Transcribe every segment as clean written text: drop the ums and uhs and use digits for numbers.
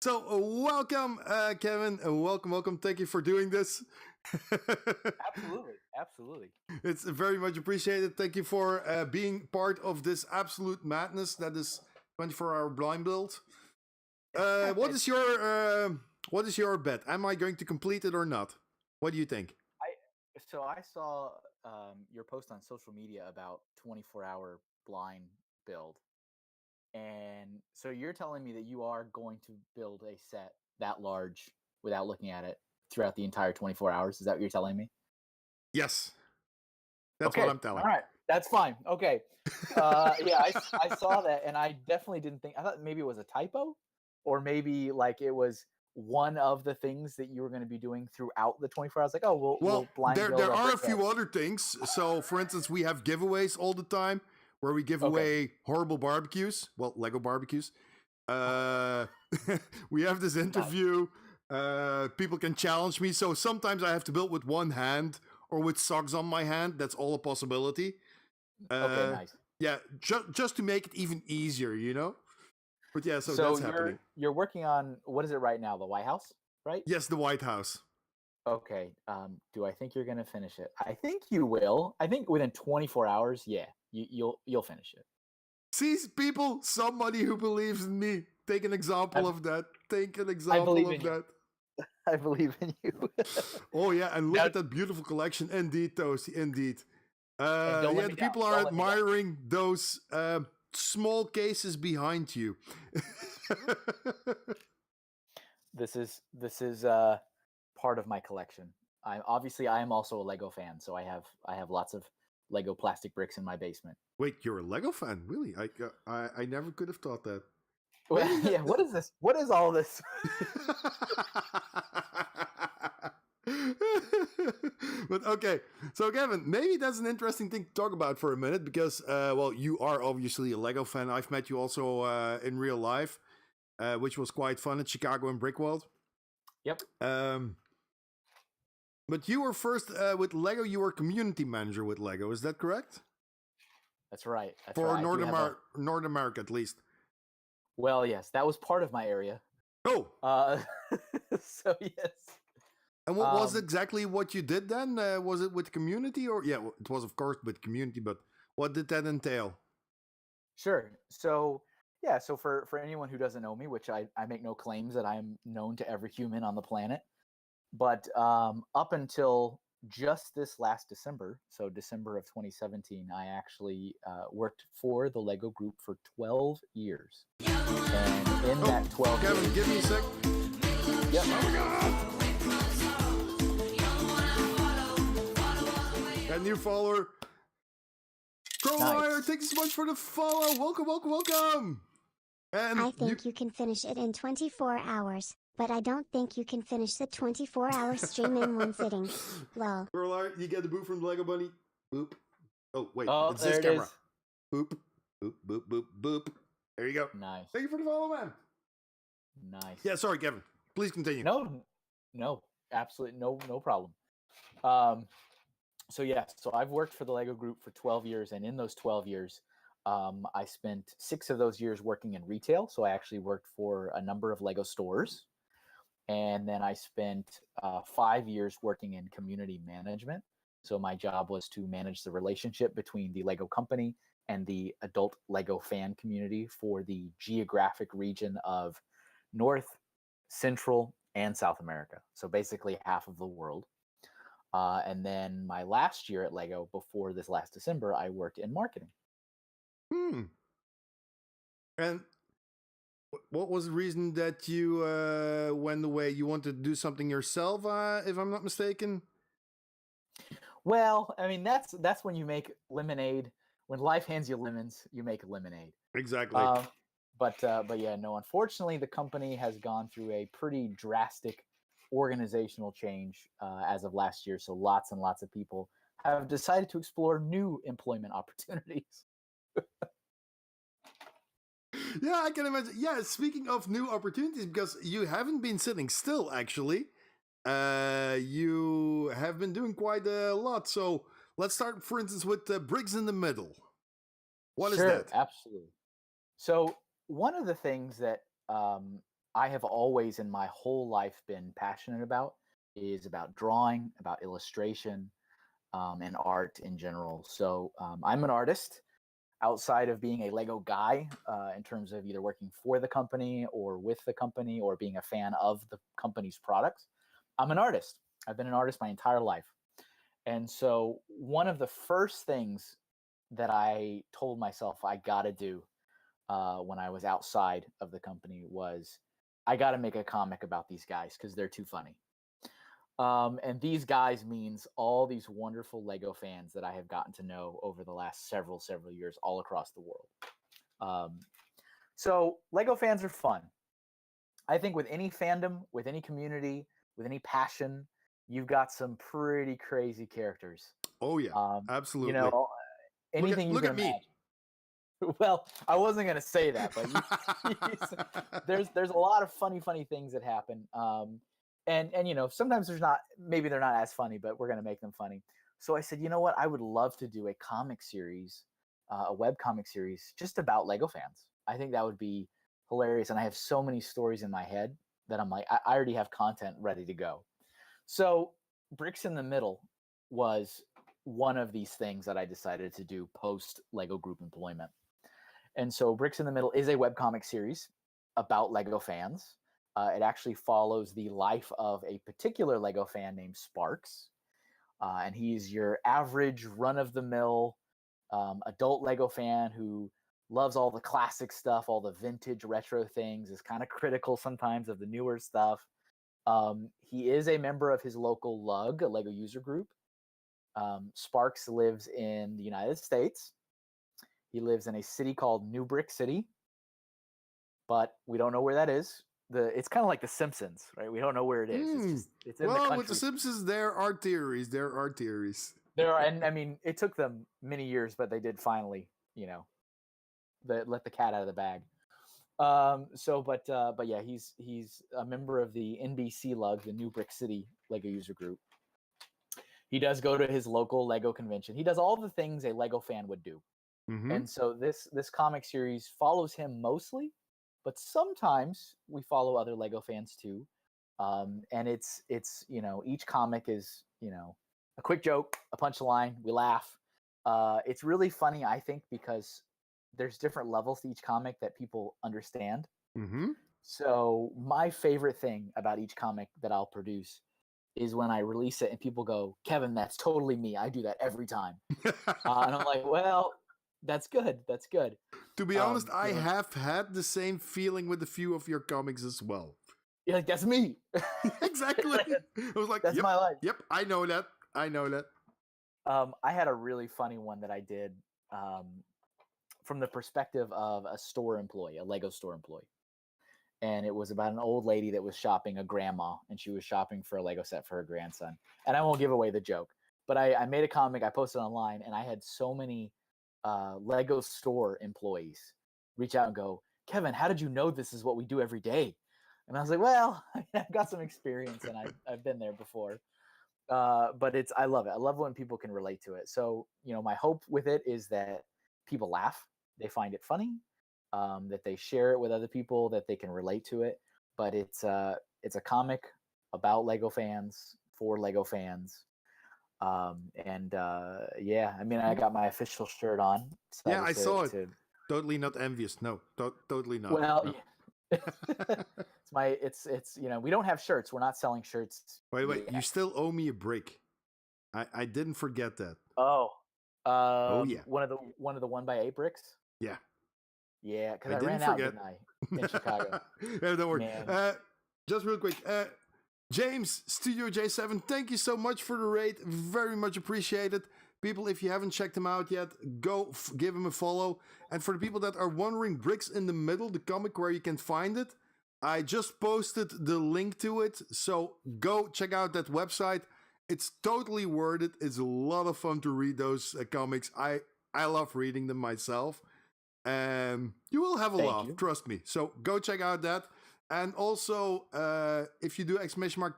So, welcome, Kevin. Welcome. Thank you for doing this. Absolutely. It's very much appreciated. Thank you for being part of this absolute madness that is 24-hour blind build. What is your bet? Am I going to complete it or not? What do you think? I saw your post on social media about 24-hour blind build. And so you're telling me that you are going to build a set that large without looking at it throughout the entire 24 hours. Is that what you're telling me? Yes. That's okay. What I'm telling. All right. That's fine. Okay. I saw that, and I definitely didn't think. I thought maybe it was a typo, or maybe like it was one of the things that you were going to be doing throughout the 24 hours. Like, oh, we'll blind build. There are a few other things. So, for instance, we have giveaways all the time where we give away horrible barbecues. Well, Lego barbecues. We have this interview. People can challenge me. So sometimes I have to build with one hand or with socks on my hand. That's all a possibility. Okay, nice. Yeah, just to make it even easier, you know? But yeah, so that's happening. You're working on, what is it right now? The White House, right? Yes, the White House. Okay. Do I think you're going to finish it? I think you will. I think within 24 hours, yeah, you'll finish it. See, people, somebody who believes in me. Take an example of that. Take an example of that. I believe in you. Oh yeah, and look at that beautiful collection. Indeed, Toasty. Indeed. The people are admiring those small cases behind you. This is part of my collection. I am also a Lego fan, so I have lots of Lego plastic bricks in my basement. Wait, you're a Lego fan? Really? I never could have thought that. Well, yeah, what is this? What is all this? But okay, so Kevin, maybe that's an interesting thing to talk about for a minute because, you are obviously a Lego fan. I've met you also in real life, which was quite fun at Chicago and Brickworld. Yep. But you were first with Lego. You were community manager with Lego. Is that correct? That's right. For North America, at least. Well, yes, that was part of my area. Oh. So yes. And what was exactly what you did then? Was it with community or it was of course with community, but what did that entail? Sure. So yeah, so for anyone who doesn't know me, which I make no claims that I'm known to every human on the planet, but up until just this last December, so December of 2017, I actually worked for the Lego Group for 12 years. And in that 12 Kevin, years... give me a sec. Yep. Oh my God. Got a new follower. Crowlire, thanks so much for the follow. Welcome. And I think you can finish it in 24 hours. But I don't think you can finish the 24-hour stream in one sitting. Lol. Crowlire, you get the boop from the Lego Bunny. Boop. Oh, wait. It's there this camera. is. Boop. Boop. There you go. Nice. Thank you for the follow, man. Nice. Yeah, sorry, Kevin. Please continue. No. Absolutely no problem. So I've worked for the Lego Group for 12 years, and in those 12 years, I spent 6 of those years working in retail. So I actually worked for a number of Lego stores. And then I spent 5 years working in community management. So my job was to manage the relationship between the Lego company and the adult Lego fan community for the geographic region of North, Central, and South America. So basically half of the world. And then my last year at Lego, before this last December, I worked in marketing. And what was the reason that you went away? You wanted to do something yourself, if I'm not mistaken? Well, I mean, that's when you make lemonade. When life hands you lemons, you make lemonade. Exactly. But yeah, no, unfortunately, the company has gone through a pretty drastic organizational change as of last year. So lots and lots of people have decided to explore new employment opportunities. Yeah, I can imagine. Yeah, speaking of new opportunities, because you haven't been sitting still, actually. You have been doing quite a lot. So let's start, for instance, with Bricks in the Middle. What is that? Absolutely. So one of the things that I have always in my whole life been passionate about is about drawing, about illustration, and art in general. So I'm an artist outside of being a Lego guy in terms of either working for the company or with the company or being a fan of the company's products. I'm an artist. I've been an artist my entire life. And so one of the first things that I told myself I got to do when I was outside of the company was I got to make a comic about these guys because they're too funny. And these guys means all these wonderful Lego fans that I have gotten to know over the last several years all across the world. So Lego fans are fun. I think with any fandom, with any community, with any passion, you've got some pretty crazy characters. Oh yeah, absolutely. You know, anything you can at me. imagine. Well, I wasn't going to say that, but there's a lot of funny things that happen. And you know, sometimes maybe they're not as funny, but we're going to make them funny. So I said, you know what? I would love to do a comic series, a web comic series just about Lego fans. I think that would be hilarious. And I have so many stories in my head that I'm like, I already have content ready to go. So Bricks in the Middle was one of these things that I decided to do post Lego Group employment. And so Bricks in the Middle is a webcomic series about Lego fans. It actually follows the life of a particular Lego fan named Sparks. And he's your average run-of-the-mill adult Lego fan who loves all the classic stuff, all the vintage retro things, is kind of critical sometimes of the newer stuff. He is a member of his local LUG, a Lego user group. Sparks lives in the United States. He lives in a city called New Brick City, but we don't know where that is. It's kind of like The Simpsons, right? We don't know where it is. It's in the country. With The Simpsons, there are theories. There are, and I mean, it took them many years, but they did finally, you know, let the cat out of the bag. But yeah, he's a member of the NBC LUG, the New Brick City Lego user group. He does go to his local Lego convention. He does all the things a Lego fan would do. Mm-hmm. And so this comic series follows him mostly, but sometimes we follow other Lego fans too. And it's you know, each comic is, you know, a quick joke, a punchline, we laugh. It's really funny, I think, because there's different levels to each comic that people understand. Mm-hmm. So my favorite thing about each comic that I'll produce is when I release it and people go, Kevin, that's totally me. I do that every time. And I'm like, well, that's good. That's good. To be honest, I have had the same feeling with a few of your comics as well. You're like, that's me. Exactly. I was like, that's my life. Yep, I know that. I had a really funny one that I did from the perspective of a store employee, a Lego store employee. And it was about an old lady that was shopping, a grandma, and she was shopping for a Lego set for her grandson. And I won't give away the joke, but I made a comic, I posted online, and I had so many Lego store employees reach out and go, Kevin, how did you know this is what we do every day? And I was like, well, I've got some experience and I've been there before. But I love it. I love when people can relate to it. So, you know, my hope with it is that people laugh, they find it funny, that they share it with other people, that they can relate to it. But it's a comic about Lego fans for Lego fans. Yeah, I mean, I got my official shirt on. Yeah, I saw it. Totally not envious. No, totally not. Well, no. it's you know, we don't have shirts. We're not selling shirts. Wait, you still owe me a brick. I didn't forget that. Oh, yeah. One of the 1x8 bricks. Yeah. Yeah, because I ran out, didn't I, in Chicago. Yeah, don't worry. Just real quick, James, Studio J7, thank you so much for the raid. Very much appreciated. People, if you haven't checked him out yet, go give him a follow. And for the people that are wondering, Bricks in the Middle, the comic where you can find it, I just posted the link to it. So go check out that website. It's totally worth it. It's a lot of fun to read those comics. I love reading them myself. You will have a laugh, trust me. So go check out that. And also, if you do !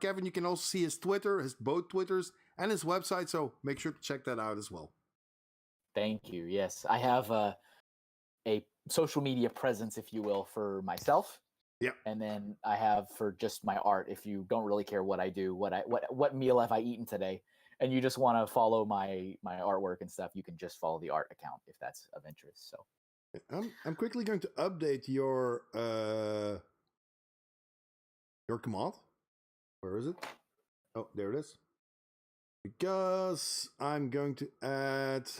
Kevin, you can also see his Twitter, his both Twitters, and his website. So make sure to check that out as well. Thank you. Yes, I have a social media presence, if you will, for myself Yeah. And then I have for just my art. If you don't really care what I do, what meal have I eaten today, and you just want to follow my artwork and stuff, you can just follow the art account if that's of interest. So I'm quickly going to update your command. Where is it? Oh, there it is. Because I'm going to add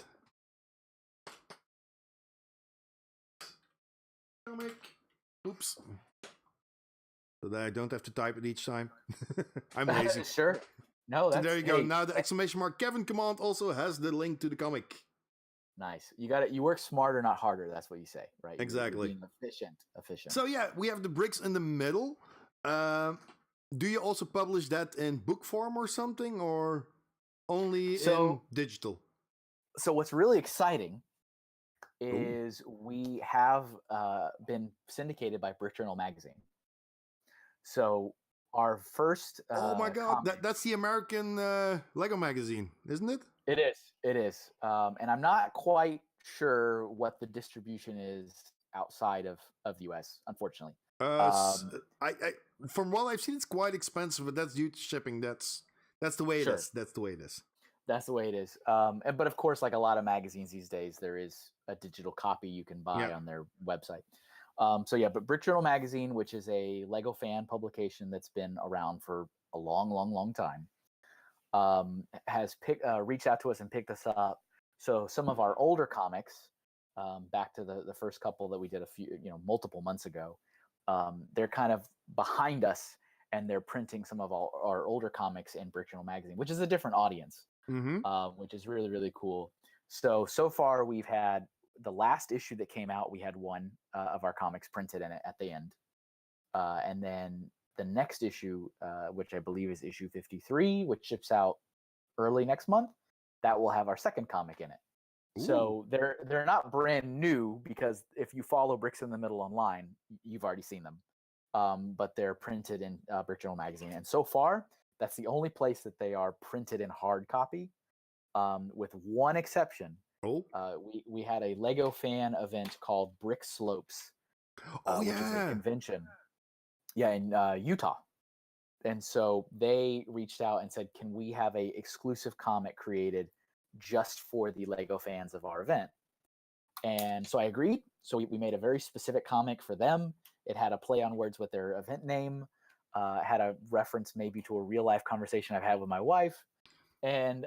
comic. Oops. So that I don't have to type it each time. I'm lazy. Sure. No, So that's there you go. Now the exclamation mark Kevin command also has the link to the comic. nice. You got it. You work smarter, not harder. That's what you say, right? Exactly. You're being efficient. So yeah, we have the bricks in the middle. Do you also publish that in book form or something, or only in digital? So what's really exciting is we have been syndicated by Brick Journal magazine. So our first oh my god, that's the American Lego magazine, isn't it? It is. And I'm not quite sure what the distribution is outside of the US, unfortunately. From what I've seen, it's quite expensive, but that's due to shipping. That's the way it is. That's the way it is. That's the way it is. But of course, like a lot of magazines these days, there is a digital copy you can buy on their website. But Brick Journal magazine, which is a Lego fan publication that's been around for a long time, has reached out to us and picked us up. So some of our older comics, back to the first couple that we did multiple months ago, they're kind of behind us, and they're printing some of our older comics in Brick Journal magazine, which is a different audience, which is really, really cool. So far we've had the last issue that came out, we had one of our comics printed in it at the end. And then the next issue, which I believe is issue 53, which ships out early next month, that will have our second comic in it. Ooh. So they're not brand new, because if you follow Bricks in the Middle online, you've already seen them. But they're printed in Brick Journal magazine. And so far, that's the only place that they are printed in hard copy, with one exception. We had a Lego fan event called Brick Slopes, which is a convention, in Utah. And so they reached out and said, can we have a exclusive comic created just for the Lego fans of our event? And so I agreed. So we made a very specific comic for them. It had a play on words with their event name, had a reference maybe to a real life conversation I've had with my wife. And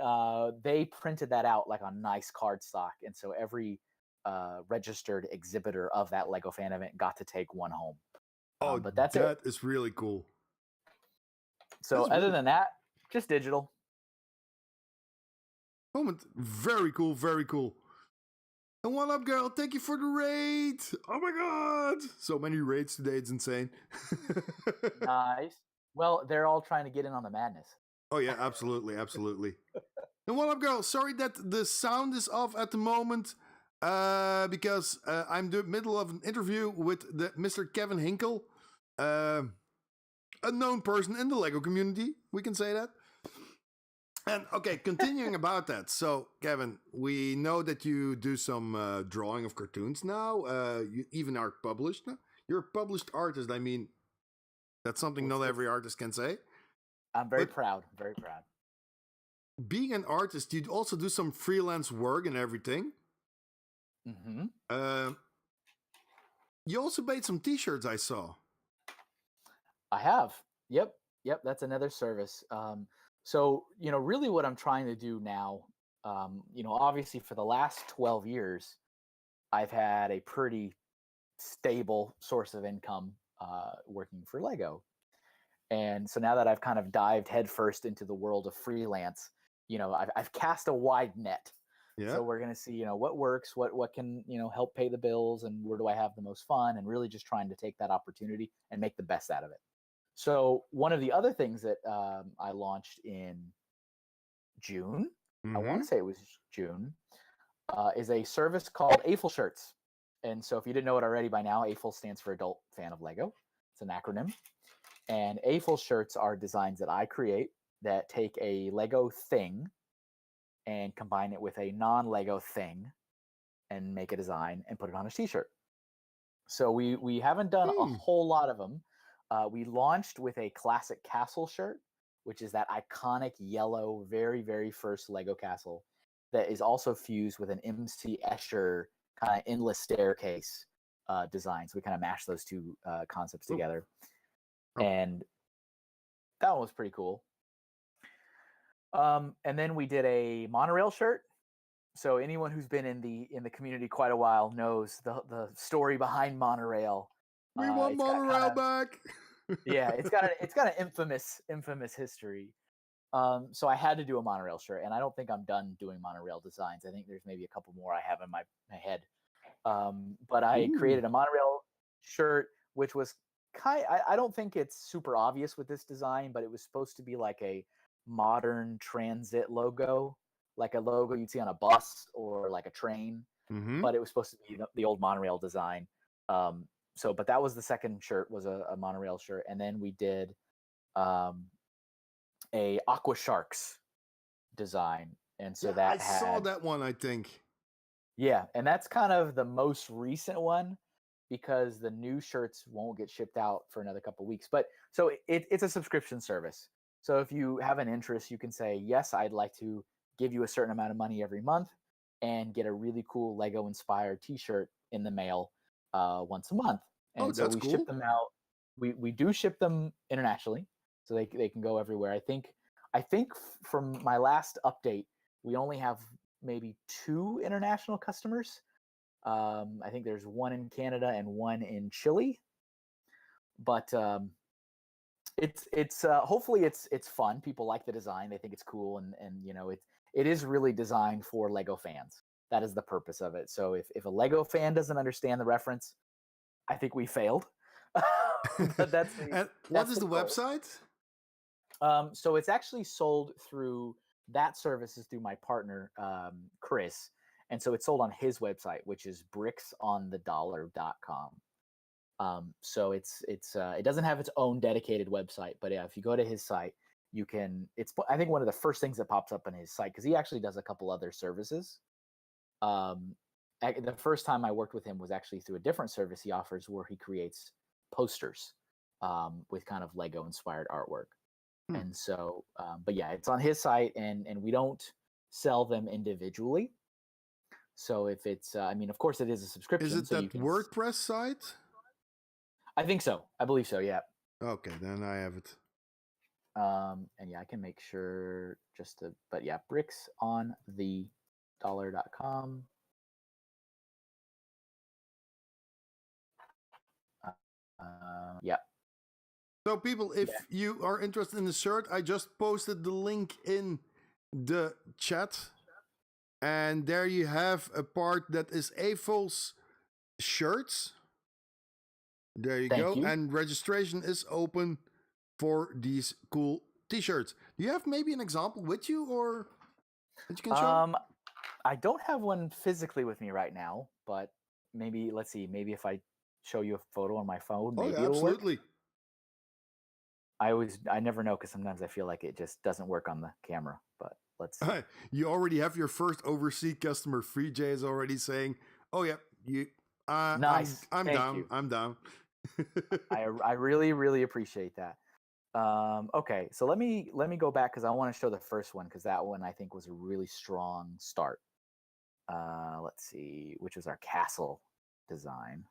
they printed that out like on nice cardstock. And so every registered exhibitor of that Lego fan event got to take one home. But that is really cool. So other than that, just digital. Moment. Very cool, very cool. And what up, girl? Thank you for the raid. Oh my god. So many raids today, it's insane. Nice. Well, they're all trying to get in on the madness. Oh yeah, absolutely, absolutely. And what up, girl? Sorry that the sound is off at the moment, because I'm in the middle of an interview with Mr. Kevin Hinkle, a known person in the Lego community, we can say that. And okay, continuing about that. So, Kevin, we know that you do some drawing of cartoons now. You even are published now. You're a published artist. I mean, that's something not every artist can say. I'm very proud. Very proud. Being an artist, you also do some freelance work and everything. Mm-hmm. You also made some T-shirts, I saw. I have. Yep. That's another service. So, really what I'm trying to do now, obviously for the last 12 years, I've had a pretty stable source of income working for Lego. And so now that I've kind of dived headfirst into the world of freelance, I've cast a wide net. Yeah. So we're going to see, what works, what can, help pay the bills, and where do I have the most fun, and really just trying to take that opportunity and make the best out of it. So one of the other things that I launched in June, I want to say it was June, is a service called AFL Shirts. And so if you didn't know it already by now, AFL stands for Adult Fan of Lego. It's an acronym. And AFL Shirts are designs that I create that take a Lego thing and combine it with a non-Lego thing and make a design and put it on a t-shirt. So we haven't done a Hmm. whole lot of them. We launched with a classic castle shirt, which is that iconic yellow, very, very first Lego castle that is also fused with an MC Escher kind of endless staircase design. So we kind of mashed those two concepts Ooh. together. Oh. And that one was pretty cool. And then we did a monorail shirt. So anyone who's been in the community quite a while knows the story behind monorail. We want It's got monorail kind of, back. yeah, it's got an infamous history. So I had to do a monorail shirt, and I don't think I'm done doing monorail designs. I think there's maybe a couple more I have in my head. But I Ooh. created a monorail shirt, which was I don't think it's super obvious with this design, but it was supposed to be like a modern transit logo, like a logo you'd see on a bus or like a train. Mm-hmm. But it was supposed to be the old monorail design. But that was the second shirt, was a monorail shirt, and then we did a Aqua Sharks design, and so I that saw that one, I think. Yeah, and that's kind of the most recent one because the new shirts won't get shipped out for another couple weeks. But so it's a subscription service. So if you have an interest, you can say, yes, I'd like to give you a certain amount of money every month and get a really cool Lego inspired t-shirt in the mail once a month. And so that's we cool. ship them out. We do ship them internationally, so they can go everywhere. I think from my last update, we only have maybe 2 international customers. I think there's one in Canada and one in Chile. But it's hopefully it's fun. People like the design; they think it's cool, and it is really designed for Lego fans. That is the purpose of it. So if a Lego fan doesn't understand the reference, I think we failed. But that's and what is the website? So it's actually sold through that service is through my partner Chris, and so it's sold on his website, which is bricksonthedollar.com. So it doesn't have its own dedicated website, but if you go to his site, you can. It's I think one of the first things that pops up on his site, because he actually does a couple other services. The first time I worked with him was actually through a different service he offers where he creates posters with kind of Lego inspired artwork. And so, but yeah, it's on his site, and we don't sell them individually. So if it's, I mean, of course, it is a subscription. Is it so that WordPress site? I think so. I believe so. Yeah. Okay, then I have it. And yeah, I can make sure but yeah, bricksonthedollar.com. Yeah. So people, if you are interested in the shirt, I just posted the link in the chat. And there you have a part that is AFOL's shirts. There you go. And registration is open for these cool t-shirts. Do you have maybe an example with you or that you can show? I don't have one physically with me right now, but maybe, let's see, maybe if I show you a photo on my phone, maybe it'll absolutely. work. I never know, because sometimes I feel like it just doesn't work on the camera, but let's see. You already have your first overseas customer. Free J is already saying, oh yeah, nice. I'm Thank down. you. I'm down. I really, really appreciate that. Okay, so let me go back, because I want to show the first one, because that one I think was a really strong start. Let's see, which was our castle design.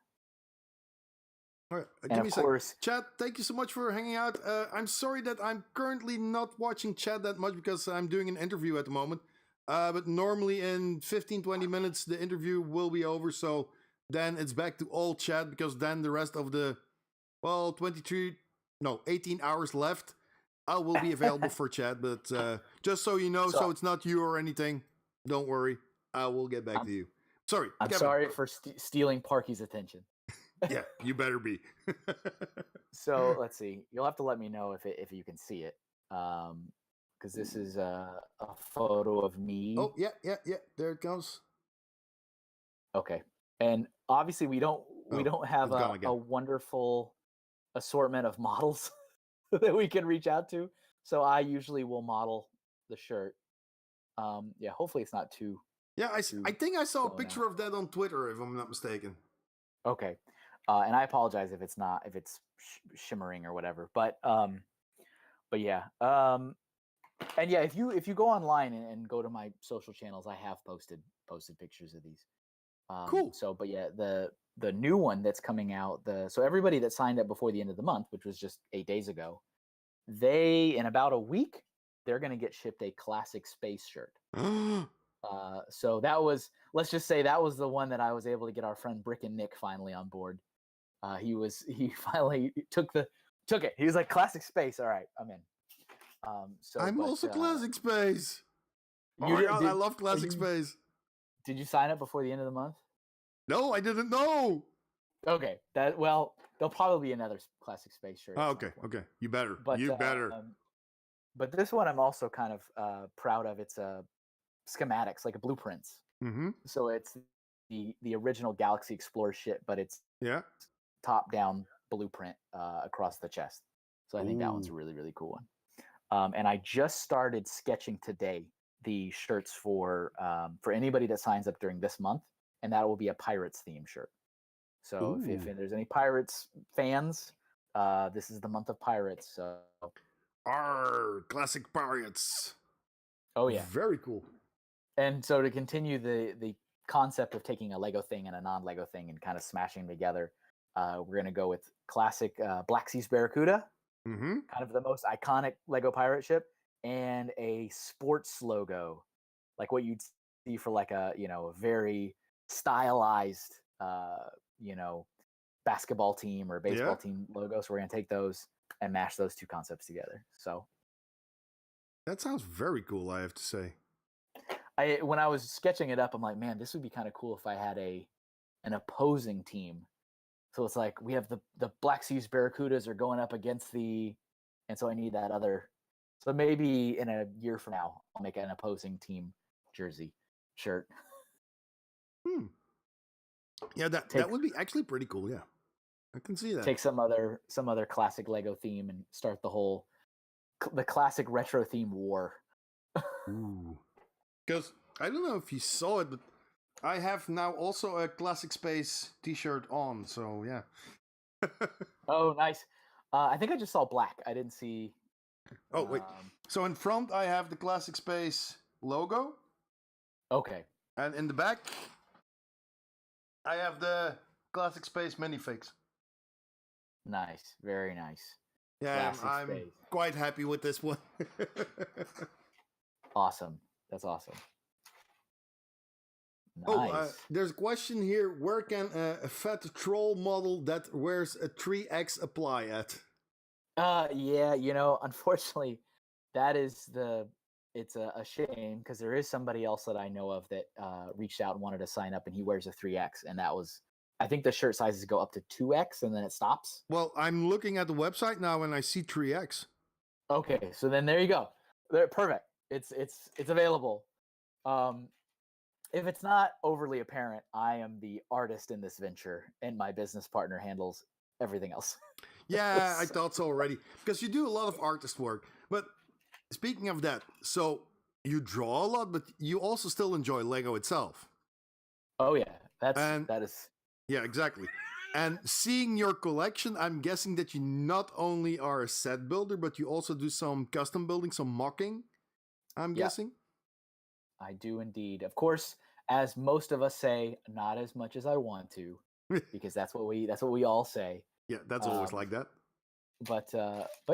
All right, and of course, chat, thank you so much for hanging out. I'm sorry that I'm currently not watching chat that much because I'm doing an interview at the moment. But normally in 15-20 minutes, the interview will be over. So then it's back to all chat, because then the rest of the, 18 hours left, I will be available for chat. But just so you know, so it's not you or anything, don't worry. I will get back to you. Sorry. I'm Kevin. Sorry for stealing Parki's attention. Yeah, you better be. So let's see. You'll have to let me know if you can see it, because this is a photo of me. Oh yeah. There it goes. Okay, and obviously we don't have a wonderful assortment of models that we can reach out to. So I usually will model the shirt. Yeah, hopefully it's not too. Yeah, I think I saw a picture of that on Twitter, if I'm not mistaken. Okay. And I apologize if it's shimmering or whatever. But yeah. And yeah, if you go online and go to my social channels, I have posted pictures of these. Cool. So, but yeah, the new one that's coming out, so everybody that signed up before the end of the month, which was just 8 days ago, they in about a week they're going to get shipped a classic space shirt. So let's just say that was the one that I was able to get our friend Brick and Nick finally on board. He finally took it. He was like, classic space. All right, I'm in. I'm also classic space. Oh my God, I love classic space. Did you sign up before the end of the month? No, I didn't know. Okay, there'll probably be another classic space shirt. Oh, okay. You better. But this one I'm also kind of proud of. It's schematics, like blueprints. Mm-hmm. So it's the original Galaxy Explorer shit, but it's top down blueprint across the chest. So I think that one's a really, really cool one. And I just started sketching today the shirts for anybody that signs up during this month, and that will be a Pirates theme shirt. So if there's any Pirates fans, this is the month of Pirates. So classic Pirates. Oh yeah, very cool. And so to continue the concept of taking a Lego thing and a non-Lego thing and kind of smashing them together, we're gonna go with classic Black Seas Barracuda, kind of the most iconic Lego pirate ship, and a sports logo, like what you'd see for like a very stylized basketball team or baseball team logo. So we're gonna take those and mash those two concepts together. So that sounds very cool, I have to say. When I was sketching it up, I'm like, man, this would be kind of cool if I had an opposing team. So it's like we have the Black Seas Barracudas are going up against and so I need that other. So maybe in a year from now, I'll make an opposing team jersey shirt. Yeah, that would be actually pretty cool. Yeah, I can see that. Take some other classic Lego theme and start the classic retro theme war. Because I don't know if you saw it, but I have now also a Classic Space t-shirt on, so yeah. Oh, nice. I think I just saw black. I didn't see... Oh, wait. So in front, I have the Classic Space logo. Okay. And in the back, I have the Classic Space minifigs. Nice. Very nice. Yeah, I'm quite happy with this one. Awesome. That's awesome. Nice. Oh, there's a question here. Where can a fat troll model that wears a 3X apply at? Yeah, unfortunately, it's a shame because there is somebody else that I know of that reached out and wanted to sign up, and he wears a 3X, and I think the shirt sizes go up to 2X and then it stops. Well, I'm looking at the website now and I see 3X. Okay, so then there you go. Perfect. It's available. If it's not overly apparent, I am the artist in this venture, and my business partner handles everything else. Yeah, I thought so already. Because you do a lot of artist work. But speaking of that, so you draw a lot, but you also still enjoy Lego itself. Oh yeah, that is. Yeah, exactly. And seeing your collection, I'm guessing that you not only are a set builder, but you also do some custom building, some mocking. I'm guessing. I do indeed. Of course, as most of us say, not as much as I want to, because that's what we all say. Yeah, that's always like that. But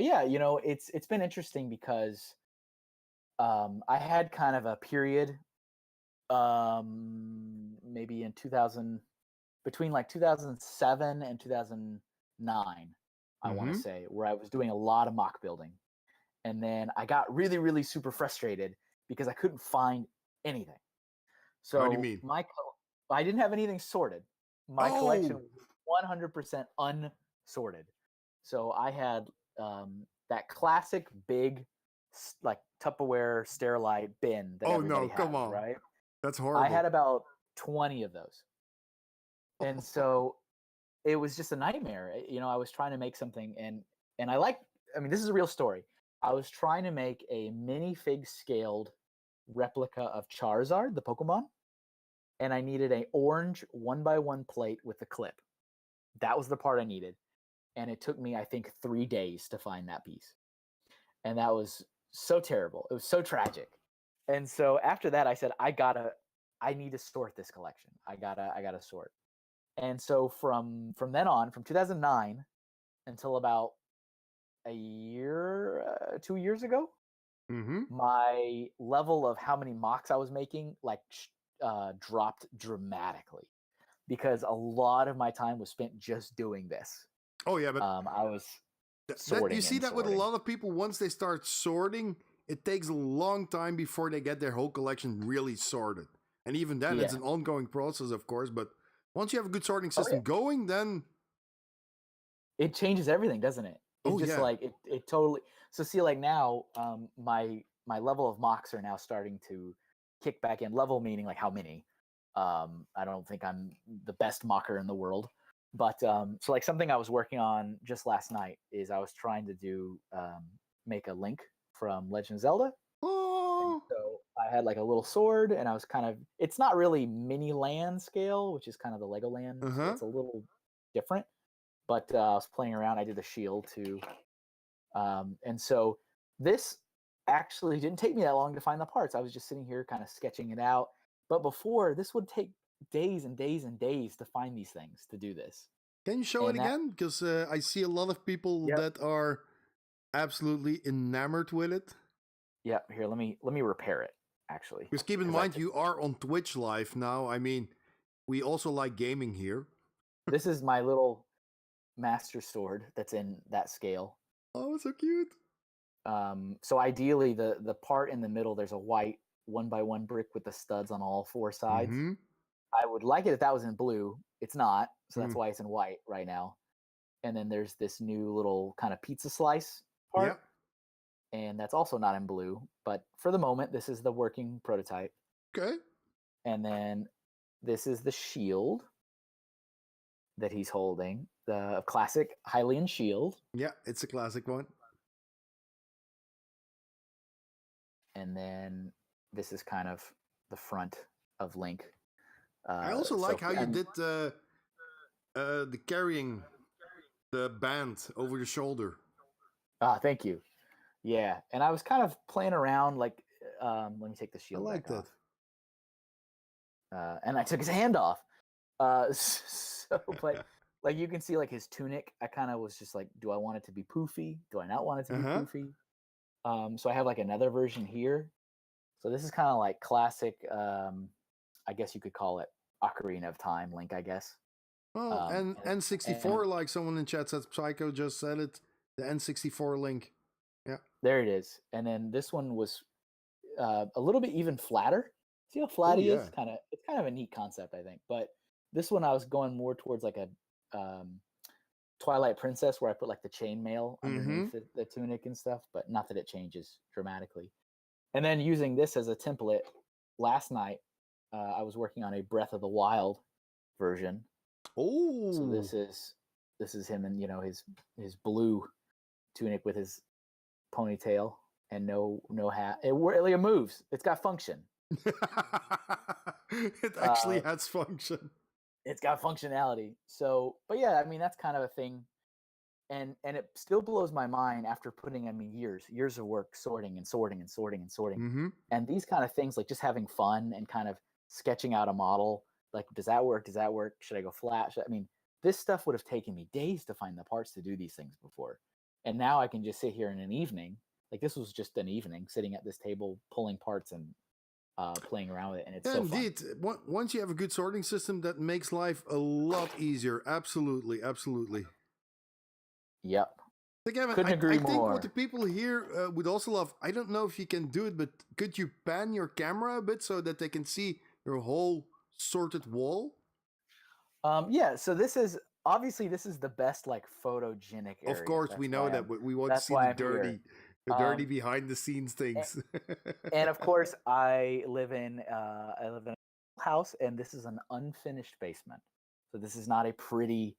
yeah, it's been interesting because I had kind of a period, maybe in between like 2007 and 2009, I want to say, where I was doing a lot of mock building. And then I got really, really super frustrated because I couldn't find anything. So what do you mean? I didn't have anything sorted. My collection was 100% unsorted. So I had that classic big, like Tupperware Sterilite bin that everybody has, come on, right? That's horrible. I had about 20 of those, and so it was just a nightmare. I was trying to make something, and this is a real story. I was trying to make a minifig scaled replica of Charizard, the Pokemon, and I needed an orange 1x1 plate with a clip. that was the part I needed. And it took me, I think, 3 days to find that piece. And that was so terrible. It was so tragic. And so after that, I said, I need to sort this collection. I gotta sort. And so from then on, from 2009 until about a year, 2 years ago, Mm-hmm. my level of how many mocks I was making dropped dramatically because a lot of my time was spent just doing this. Oh yeah, but I was you sorting. see that with a lot of people. Once they start sorting, it takes a long time before they get their whole collection really sorted. And even then, it's Yeah. an ongoing process, of course. But once you have a good sorting Oh, system yeah. going, then It changes everything, doesn't it? It Oh, just yeah. like it totally. So see, like now, my level of mocks are now starting to kick back in. Level meaning like how many. I don't think I'm the best mocker in the world, but so like something I was working on just last night is I was trying to do make a Link from Legend of Zelda. And Oh, so I had like a little sword, and I was kind of. It's not really mini land scale, which is kind of the Legoland. Uh-huh. It's a little different, but I was playing around. I did the shield too, and so this actually didn't take me that long to find the parts. I was just sitting here kind of sketching it out. But before, this would take days and days and days to find these things to do this. Can you show it And that, again? Because I see a lot of people Yep. that are absolutely enamored with it. yeah, here, let me repair it actually. Because keep in 'Cause I mind, think- you are on Twitch live now. I mean, we also like gaming here. This is my little master sword that's in that scale. Oh, so cute. So ideally, the part in the middle, there's a white 1x1 brick with the studs on all four sides. Mm-hmm. I would like it if that was in blue. It's not, so that's Mm. why it's in white right now. And then there's this new little kind of pizza slice part, and that's also not in blue. But for the moment, this is the working prototype. Okay. And then this is the shield that he's holding, the classic Hylian shield. Yeah, it's a classic one. And then this is kind of the front of Link. I also like how you did the carrying the band over the shoulder. Ah, thank you. Yeah, and I was kind of playing around, like, let me take the I shield like back that. off. And I took his hand off. So, but like you can see, like his tunic, I kind of was just like, do I want it to be poofy? Do I not want it to be poofy? So I have like another version here. So this is kind of like classic, I guess you could call it Ocarina of Time Link, I guess. Oh, and N64, like someone in chat said, Psycho just said it, the N64 Link. Yeah. There it is. And then this one was a little bit even flatter. See how flat he is? It's kind of a neat concept, I think. But this one I was going more towards like a Twilight Princess, where I put like the chainmail underneath the tunic and stuff, but not that it changes dramatically. And then using this as a template, last night I was working on a Breath of the Wild version. Oh, so this is him in his blue tunic with his ponytail and no hat. It moves. It's got function. It actually has function. It's got functionality. So, but yeah, I mean that's kind of a thing, and it still blows my mind after putting years of work sorting, and these kind of things, like just having fun and kind of sketching out a model. Like, does that work? Does that work? Should I go flat? This stuff would have taken me days to find the parts to do these things before, and now I can just sit here in an evening. Like this was just an evening sitting at this table pulling parts and playing around with it, and it's so fun. Indeed, once you have a good sorting system, that makes life a lot easier. Absolutely, absolutely. Yep. So Kevin, Couldn't agree I think more. what the people here would also love, I don't know if you can do it, but could you pan your camera a bit so that they can see your whole sorted wall? Yeah, so this is the best like photogenic area. Of course, we know that, but we want to see the dirty behind the scenes things. And of course, I live in a house, and this is an unfinished basement. So this is not a pretty,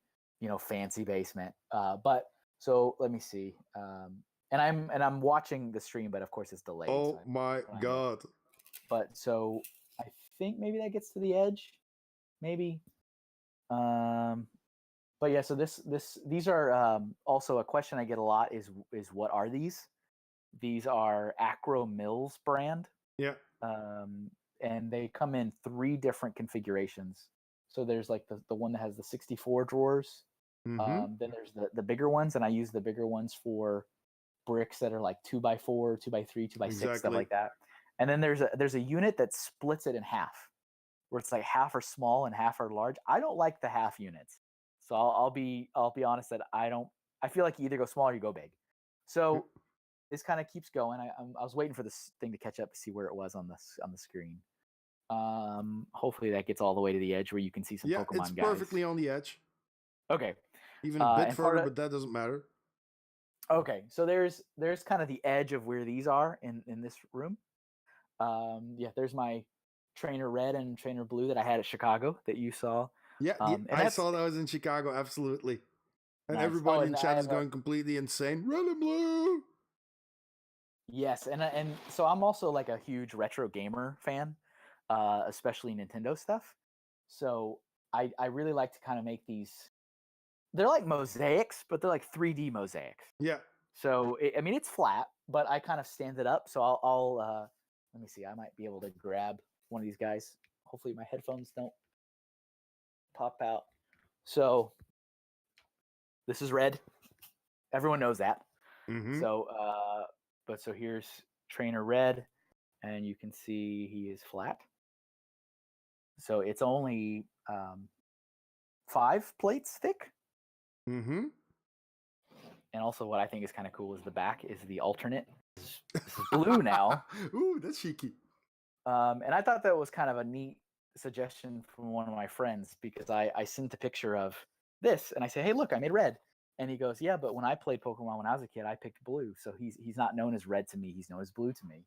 fancy basement. But so let me see. And I'm watching the stream, but of course it's delayed. Oh my god! But so I think maybe that gets to the edge. Maybe. But yeah, so these are also a question I get a lot is what are these? These are Acro Mills brand, Yeah. and they come in 3 different configurations. So there's like the one that has the 64 drawers. Then there's the bigger ones, and I use the bigger ones for bricks that are like 2x4, 2x3, 2x6, stuff like that. And then there's a unit that splits it in half, where it's like half are small and half are large. I don't like the half units, so I'll be honest that I feel like you either go small or you go big. So this kind of keeps going. I was waiting for this thing to catch up to see where it was on the screen. Hopefully that gets all the way to the edge where you can see some Pokemon guys. Yeah, it's perfectly on the edge. Okay. Even a bit further, but that doesn't matter. Okay, so there's kind of the edge of where these are in this room. Yeah, there's my Trainer Red and Trainer Blue that I had at Chicago that you saw. Yeah, I saw those in Chicago, absolutely. And nice. everybody in chat is going completely insane. Red and blue! Yes, and so I'm also like a huge retro gamer fan, especially Nintendo stuff. So I really like to kind of make these. They're like mosaics, but they're like 3D mosaics. Yeah. So I mean, it's flat, but I kind of stand it up. So I'll let me see. I might be able to grab one of these guys. Hopefully my headphones don't pop out. So this is Red. Everyone knows that. So so here's Trainer Red, and you can see he is flat. So it's only 5 plates thick. And also what I think is kind of cool is the back is the alternate. This is blue now. Ooh, that's cheeky. And I thought that was kind of a neat suggestion from one of my friends, because I sent a picture of this and I say, hey, look, I made red. And he goes, yeah, but when I played Pokemon when I was a kid, I picked blue. So he's not known as red to me. He's known as blue to me. And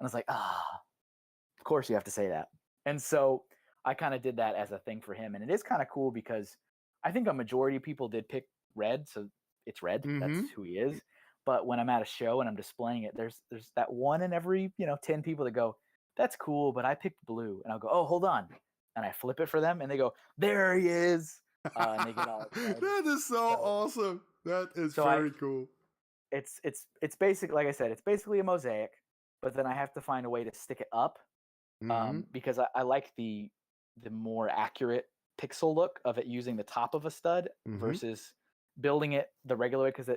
I was like, of course you have to say that. And so I kind of did that as a thing for him. And it is kind of cool because I think a majority of people did pick red. So it's Red. That's who he is. But when I'm at a show and I'm displaying it, there's that one in every 10 people that go, that's cool, but I picked blue. And I'll go, oh, hold on. And I flip it for them and they go, there he is. And they get all excited. That is so awesome. That is very cool. It's basically, like I said, it's basically a mosaic, but then I have to find a way to stick it up because I like the more accurate pixel look of it using the top of a stud versus building it the regular way, because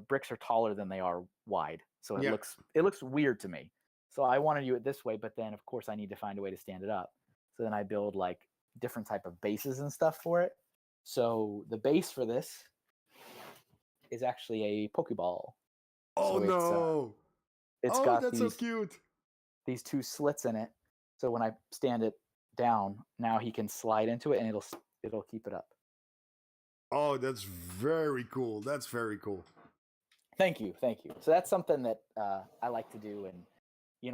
bricks are taller than they are wide, so it looks weird to me. So I want to do it this way, but then of course I need to find a way to stand it up. So then I build like different type of bases and stuff for it. So the base for this is actually a Pokeball. Oh, so no! It's got that's so cute. These 2 slits in it. So when I stand it down, now he can slide into it and it'll keep it up. Oh, that's very cool. That's very cool. Thank you. So that's something that I like to do, and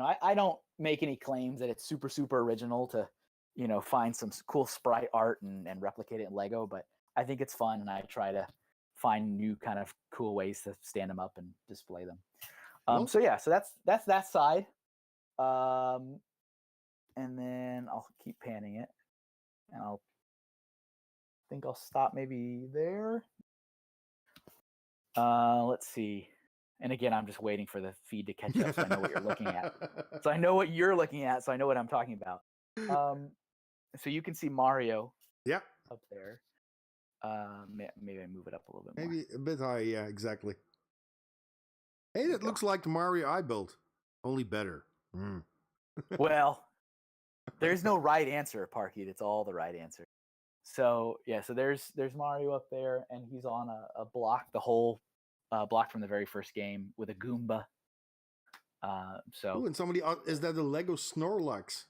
I don't make any claims that it's super original to find some cool sprite art and replicate it in Lego, but I think it's fun, and I try to find new kind of cool ways to stand them up and display them. So that's that side. And then I'll keep panning it, and I'll stop maybe there. Let's see. And again, I'm just waiting for the feed to catch up so I know what you're looking at. So I know what you're looking at, so I know what I'm talking about. So you can see Mario up there. Maybe I move it up a little bit more. Maybe a bit high, yeah, exactly. Hey, that looks like the Mario I built, only better. Well, there's no right answer, Parki. That's all the right answer. So yeah, so there's Mario up there, and he's on a block, the whole block from the very first game with a Goomba. Ooh, and somebody is that the Lego Snorlax?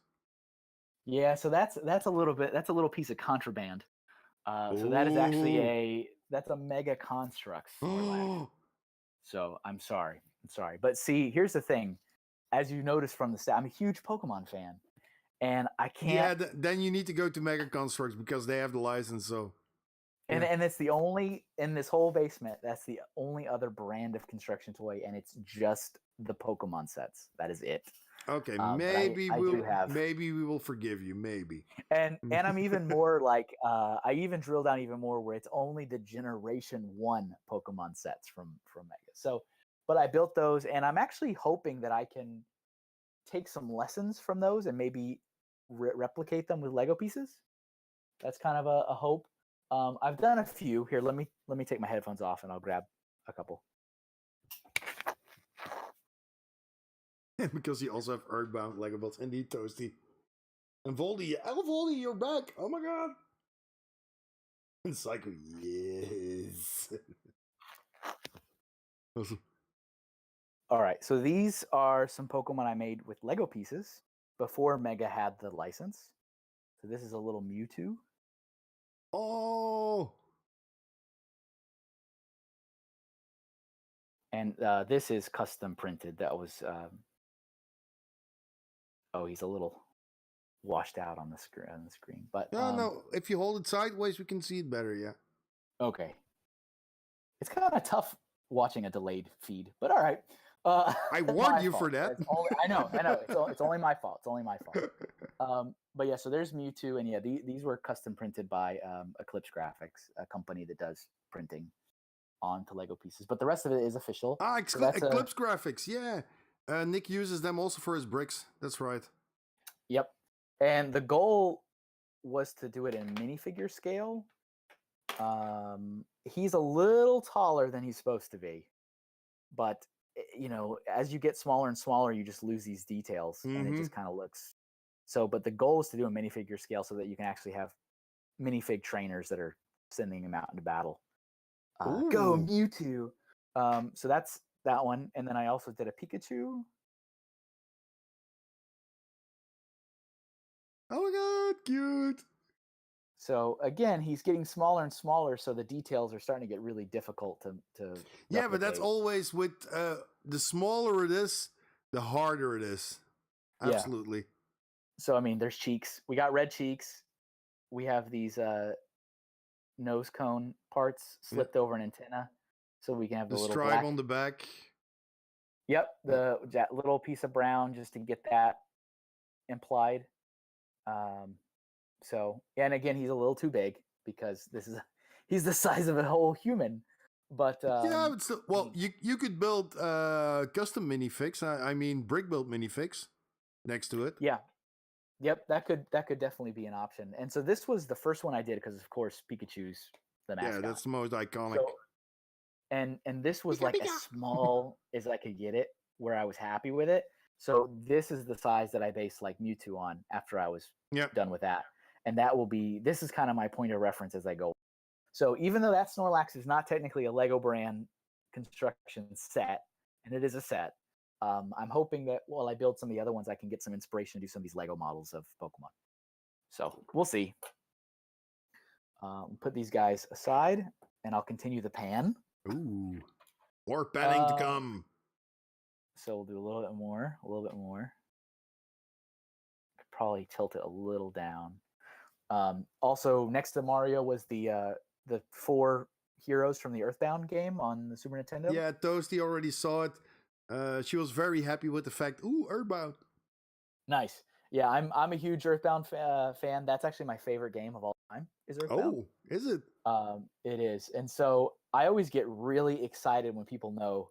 Yeah, so that's a little piece of contraband. So that is actually that's a Mega Construct Snorlax. So I'm sorry, but see, here's the thing. As you noticed from the stat, I'm a huge Pokemon fan, and I can't. Yeah, then you need to go to Mega Constructs because they have the license. So And it's the only in this whole basement. That's the only other brand of construction toy, and it's just the Pokemon sets. That is it. Okay, But maybe I do have, maybe we will forgive you. Maybe. and I'm even more like I even drill down even more where it's only the Generation 1 Pokemon sets from Mega. So, but I built those, and I'm actually hoping that I can take some lessons from those and maybe replicate them with Lego pieces. That's kind of a hope. I've done a few here. Let me take my headphones off and I'll grab a couple. Because you also have Earthbound Lego builds. Indeed, Toasty. And Voldy, Voldy, you're back. Oh my god. And Psycho, yes. Awesome. All right, so these are some Pokemon I made with Lego pieces before Mega had the license. So this is a little Mewtwo. Oh. And this is custom printed. That was oh, he's a little washed out on the screen. But No. If you hold it sideways, we can see it better. Yeah. Okay. It's kind of tough watching a delayed feed, but all right. I warned you for that. I know. It's only my fault. It's only my fault. But yeah, so there's Mewtwo, and yeah, these were custom printed by Eclipse Graphics, a company that does printing onto Lego pieces. But the rest of it is official. Eclipse Graphics, yeah. Nick uses them also for his bricks. That's right. Yep. And the goal was to do it in minifigure scale. He's a little taller than he's supposed to be, but as you get smaller and smaller, you just lose these details, and it just kind of looks so. But the goal is to do a minifigure scale so that you can actually have minifig trainers that are sending him out into battle. Go Mewtwo! So that's that one, and then I also did a Pikachu. Oh my god, cute! So again, he's getting smaller and smaller, so the details are starting to get really difficult to Yeah, but that's always with the smaller it is, the harder it is. Absolutely. Yeah. So I mean, there's cheeks. We got red cheeks. We have these nose cone parts slipped over an antenna, so we can have the little stripe black on the back. Yep, that little piece of brown just to get that implied. So, and again, he's a little too big because he's the size of a whole human. But yeah, but still, well, you could build custom minifigs. I mean, brick built minifigs next to it. Yeah, yep, that could definitely be an option. And so this was the first one I did because, of course, Pikachu's the mascot. Yeah, that's the most iconic. So, and this was like as small as I could get it, where I was happy with it. So this is the size that I based like Mewtwo on after I was done with that. And this is kind of my point of reference as I go. So even though that Snorlax is not technically a Lego brand construction set, and it is a set, I'm hoping that while I build some of the other ones, I can get some inspiration to do some of these Lego models of Pokemon. So we'll see. Put these guys aside, and I'll continue the pan. Ooh, more panning to come. So we'll do a little bit more. Could probably tilt it a little down. Also, next to Mario was the 4 heroes from the Earthbound game on the Super Nintendo. Yeah, Toasty already saw it. She was very happy with the fact, Earthbound. Nice. Yeah, I'm a huge Earthbound fan. That's actually my favorite game of all time. Is Earthbound? Oh, is it? It is. And so I always get really excited when people know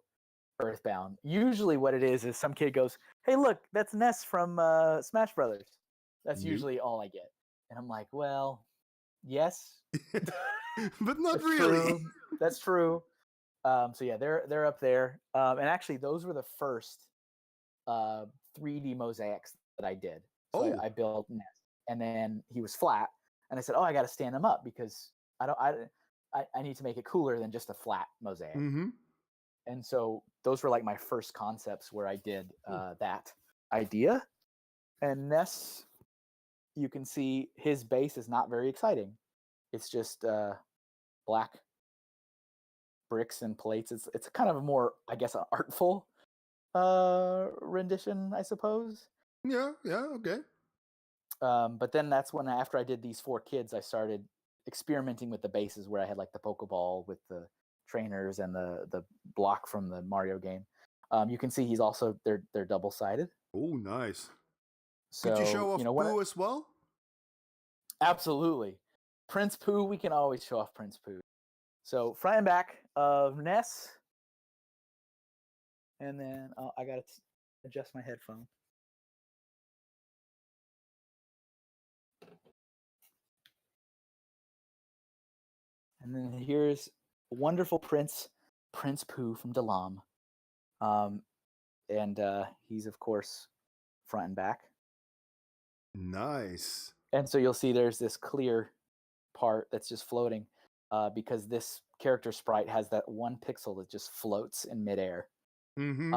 Earthbound. Usually what it is some kid goes, "Hey, look, that's Ness from Smash Brothers." That's usually all I get. And I'm like, well, yes. But not really. True. That's true. So yeah, they're up there. And actually those were the first 3D mosaics that I did. So I built Ness. And then he was flat. And I said, I got to stand him up because I need to make it cooler than just a flat mosaic. Mm-hmm. And so those were like my first concepts where I did that idea. And Ness, you can see his base is not very exciting. It's just black bricks and plates. It's kind of a more, I guess, an artful rendition, I suppose. Yeah, okay. But then that's when after I did these 4 kids, I started experimenting with the bases where I had like the Pokeball with the trainers and the block from the Mario game. You can see he's also they're double sided. Oh, nice. So Could you show off when Pooh as well? absolutely, Prince Pooh. We can always show off Prince Pooh. So front and back of Ness, and then I gotta adjust my headphone. And then here's wonderful Prince Pooh from Dalam. And he's of course front and back. Nice. And so you'll see there's this clear part that's just floating because this character sprite has that one pixel that just floats in midair. Mm-hmm.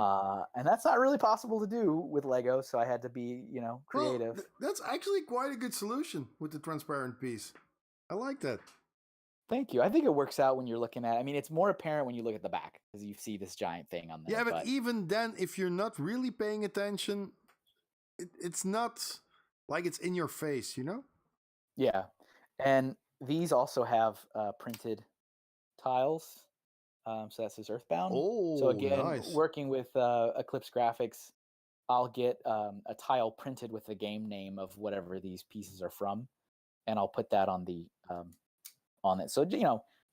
And that's not really possible to do with Lego, so I had to be, creative. Well, that's actually quite a good solution with the transparent piece. I like that. Thank you. I think it works out when you're looking at it. I mean, it's more apparent when you look at the back because you see this giant thing on there. Yeah, but even then, if you're not really paying attention, it's not like it's in your face, you know? Yeah. And these also have printed tiles. So that's his Earthbound. Oh, so again, nice. working with Eclipse Graphics, I'll get a tile printed with the game name of whatever these pieces are from, and I'll put that on the on it. So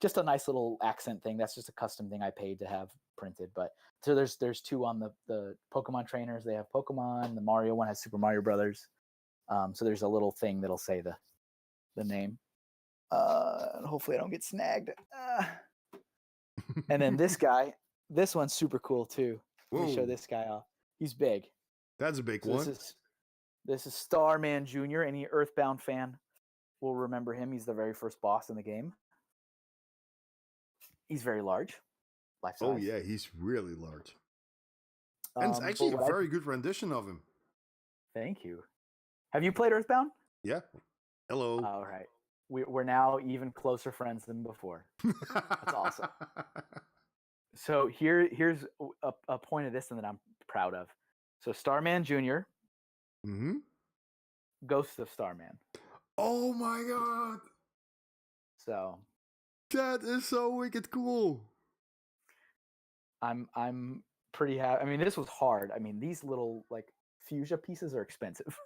just a nice little accent thing. That's just a custom thing I paid to have printed. But so there's two on the Pokemon trainers. They have Pokemon. The Mario one has Super Mario Brothers. So there's a little thing that'll say the name. Hopefully I don't get snagged. And then this one's super cool too. Let me show this guy off. He's big. That's a big one. This is Starman Jr. Any Earthbound fan will remember him. He's the very first boss in the game. He's very large. Life size. Oh yeah, he's really large. And it's actually a very good rendition of him. Thank you. Have you played Earthbound? Yeah. Hello. All right. We're now even closer friends than before. That's awesome. So here's a point of this one that I'm proud of. So Starman Jr. Mm-hmm. Ghost of Starman. Oh my god. So that is so wicked cool. I'm pretty happy. I mean, this was hard. I mean, these little like fuchsia pieces are expensive.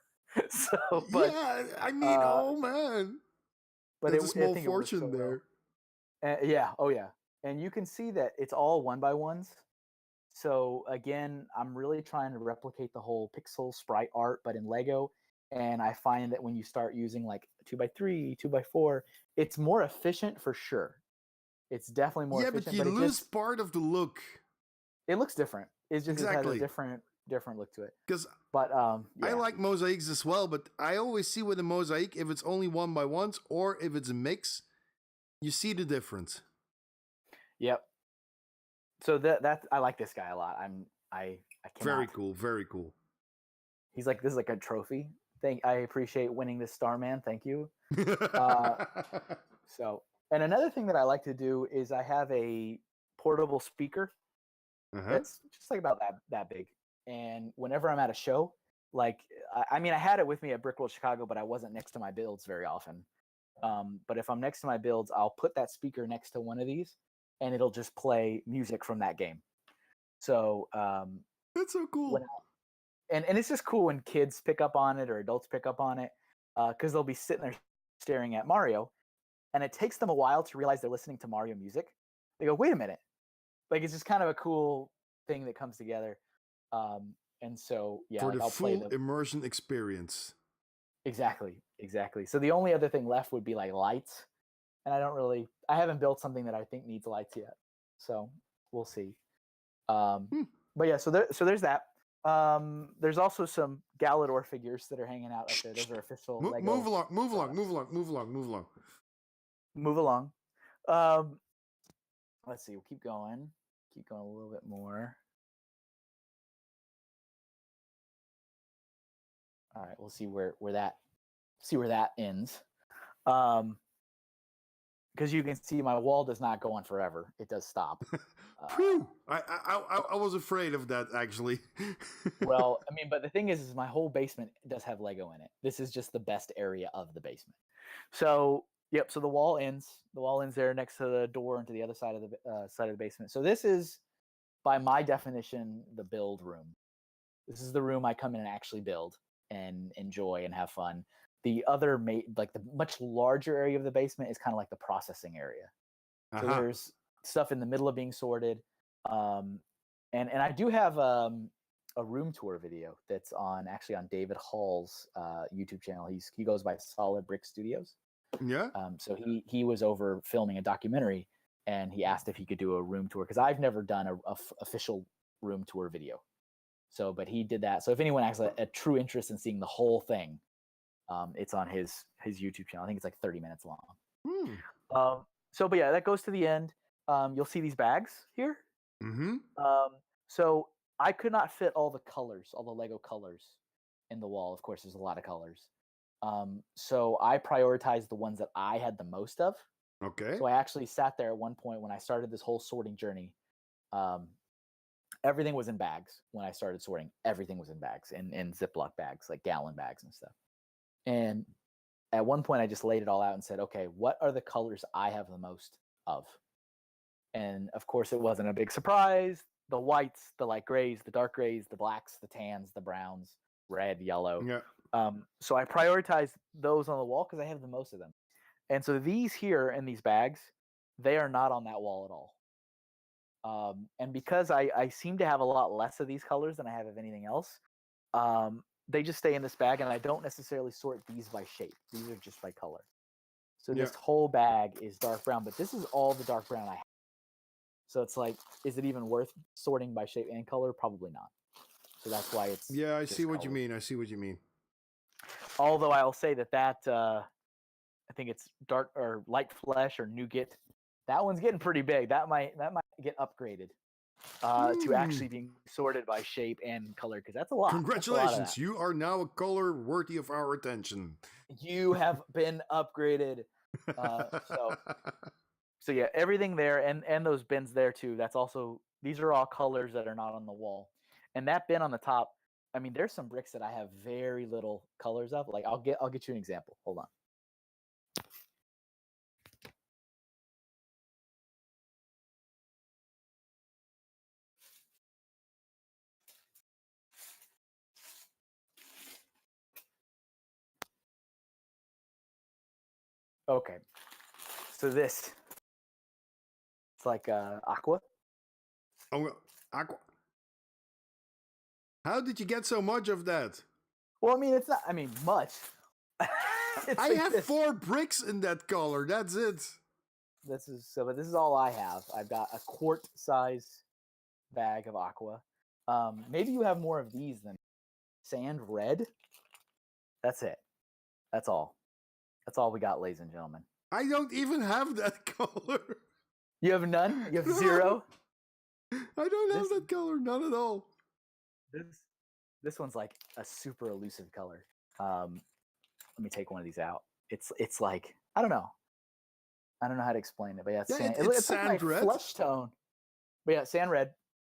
But yeah, I mean, oh man. But it's a small fortune so there. Well. Yeah. Oh yeah. And you can see that it's all 1x1s. So again, I'm really trying to replicate the whole pixel sprite art, but in Lego. And I find that when you start using like 2x3, 2x4, it's more efficient for sure. It's definitely more efficient. Yeah, but you lose part of the look. It looks different. It's just exactly. It has a different look to it. But I like mosaics as well, but I always see with a mosaic, if it's only 1x1s or if it's a mix, you see the difference. Yep. So that I like this guy a lot. I cannot. Very cool. He's like, this is like a trophy. I appreciate winning this Starman. Thank you. And another thing that I like to do is I have a portable speaker that's just like about that big. And whenever I'm at a show, like, I mean, I had it with me at Brick World Chicago, but I wasn't next to my builds very often. But if I'm next to my builds, I'll put that speaker next to one of these and it'll just play music from that game. So that's so cool. And it's just cool when kids pick up on it or adults pick up on it because they'll be sitting there staring at Mario and it takes them a while to realize they're listening to Mario music. They go, wait a minute. Like, it's just kind of a cool thing that comes together. And so, yeah. For the full immersion experience. Exactly. So the only other thing left would be like lights. And I haven't built something that I think needs lights yet. So we'll see. But yeah, so there's that. There's also some Galador figures that are hanging out up there. Those are official Lego. Move along. Let's see. We'll keep going a little bit more. All right, we'll see where that ends. Because you can see my wall does not go on forever. It does stop. I was afraid of that, actually. Well, I mean, but the thing is my whole basement does have Lego in it. This is just the best area of the basement. So, Yep. So the wall ends. The wall ends there next to the door into the other side of the basement. So this is, by my definition, the build room. This is the room I come in and actually build and enjoy and have fun. The other, like the much larger area of the basement, is kind of like the processing area. So there's stuff in the middle of being sorted, and I do have a room tour video that's actually on David Hall's YouTube channel. He goes by Solid Brick Studios. Yeah. So he was over filming a documentary, and he asked if he could do a room tour, because I've never done a official room tour video. So, but he did that. So if anyone has a true interest in seeing the whole thing, it's on his YouTube channel. I think it's like 30 minutes long. So, but yeah, that goes to the end. You'll see these bags here. Mm-hmm. So I could not fit all the colors, all the Lego colors in the wall. Of course, there's a lot of colors. So I prioritized the ones that I had the most of. Okay. So I actually sat there at one point when I started this whole sorting journey. Everything was in bags. When I started sorting, everything was in bags, in Ziploc bags, like gallon bags and stuff. And at one point I just laid it all out and said, okay, what are the colors I have the most of? And of course it wasn't a big surprise. The whites, the light grays, the dark grays, the blacks, the tans, the browns, red, yellow. Yeah. So I prioritized those on the wall because I have the most of them. And so these here in these bags, they are not on that wall at all. And because I seem to have a lot less of these colors than I have of anything else, they just stay in this bag, and I don't necessarily sort these by shape. These are just by color. So this whole bag is dark brown, but this is all the dark brown I have. So it's like, is it even worth sorting by shape and color? Probably not. So that's why it's... Yeah, I see what you mean. I see what you mean. Although I'll say that I think it's dark or light flesh or nougat. That one's getting pretty big. That might get upgraded to actually being sorted by shape and color, because that's a lot. Congratulations, you are now a color worthy of our attention. You have been upgraded. So yeah, everything there, and those bins there too. That's also, these are all colors that are not on the wall. And that bin on the top, I mean, there's some bricks that I have very little colors of. Like I'll get you an example. Hold on. Okay, so this, it's like aqua. Oh, aqua. How did you get so much of that? Well, I mean, it's not. I mean, much. I have 4 bricks in that color. That's it. This is all I have. I've got a quart size bag of aqua. Maybe you have more of these than sand red. That's it. That's all. That's all we got, ladies and gentlemen. I don't even have that color. You have none? You have zero? I don't have that color, none at all. This one's like a super elusive color. Let me take one of these out. It's like, I don't know how to explain it, but yeah, it's sand. It's sand like red. Flesh tone. But yeah, sand red.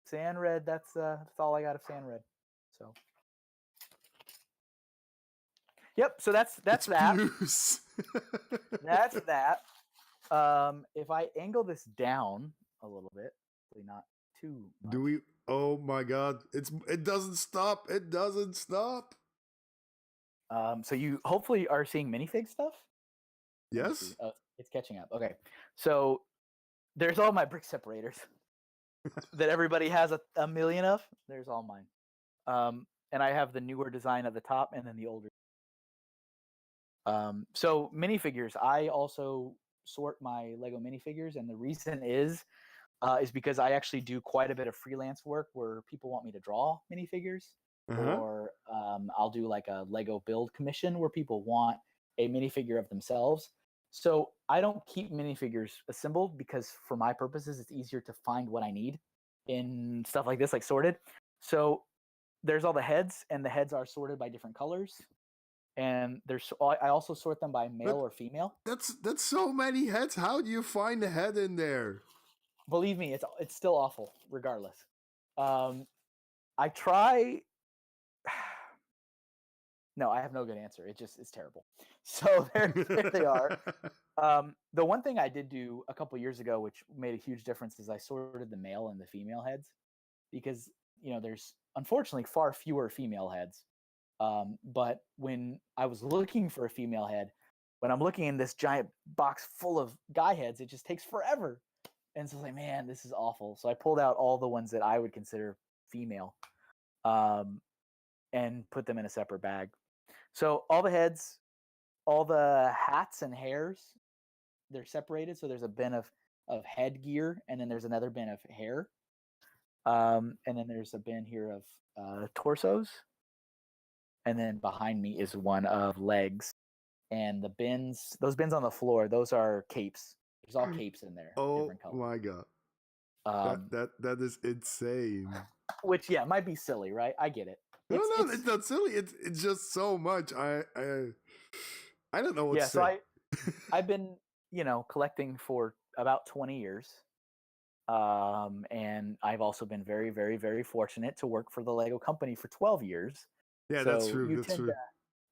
Sand red. That's all I got of sand red. So. Yep. So that's it's that. Blues. That's that. If I angle this down a little bit, hopefully not too much. Do we? Oh my God! It doesn't stop. It doesn't stop. So you hopefully are seeing minifig stuff. Yes. Oh, it's catching up. Okay. So there's all my brick separators that everybody has a million of. There's all mine. And I have the newer design at the top, and then the older. So minifigures, I also sort my Lego minifigures, and the reason is because I actually do quite a bit of freelance work where people want me to draw minifigures, or I'll do like a Lego build commission where people want a minifigure of themselves. So I don't keep minifigures assembled because for my purposes, it's easier to find what I need in stuff like this, like sorted. So there's all the heads, and the heads are sorted by different colors. And I also sort them by male or female. That's so many heads. How do you find a head in there? Believe me, it's still awful, regardless. I try. No, I have no good answer. It's terrible. So there they are. The one thing I did do a couple years ago, which made a huge difference, is I sorted the male and the female heads because there's unfortunately far fewer female heads. But when I was looking for a female head, when I'm looking in this giant box full of guy heads, it just takes forever. And so I was like, man, this is awful. So I pulled out all the ones that I would consider female, and put them in a separate bag. So all the heads, all the hats and hairs, they're separated. So there's a bin of headgear, and then there's another bin of hair, and then there's a bin here of torsos, and then behind me is one of legs. And those bins on the floor, those are capes. There's all capes in there. Oh different colors. my god, that is insane. Which might be silly, right? I get it. It's not silly. It's just so much. I don't know what to say. So I've been collecting for about 20 years, and I've also been very, very, very fortunate to work for the Lego company for 12 years. Yeah, so that's true. You that's tend true.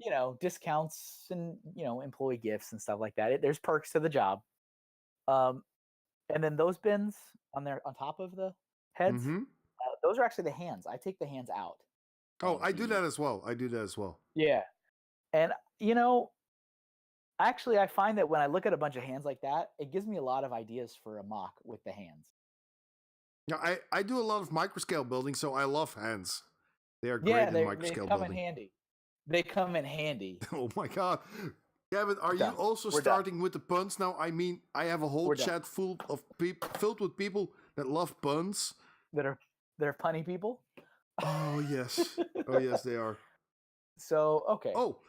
To, discounts and employee gifts and stuff like that. There's perks to the job. And then those bins on top of the heads, those are actually the hands. I take the hands out. Oh, I do that as well. Yeah. And actually I find that when I look at a bunch of hands like that, it gives me a lot of ideas for a mock with the hands. Yeah, I do a lot of microscale building, so I love hands. They are great in microscale they come building. in handy. They come in handy. Oh my god. Kevin, are you also starting with the puns now? I mean, I have a whole chat filled with people that love puns. They're punny people? Oh, yes. Oh, yes, they are. So, okay. Oh,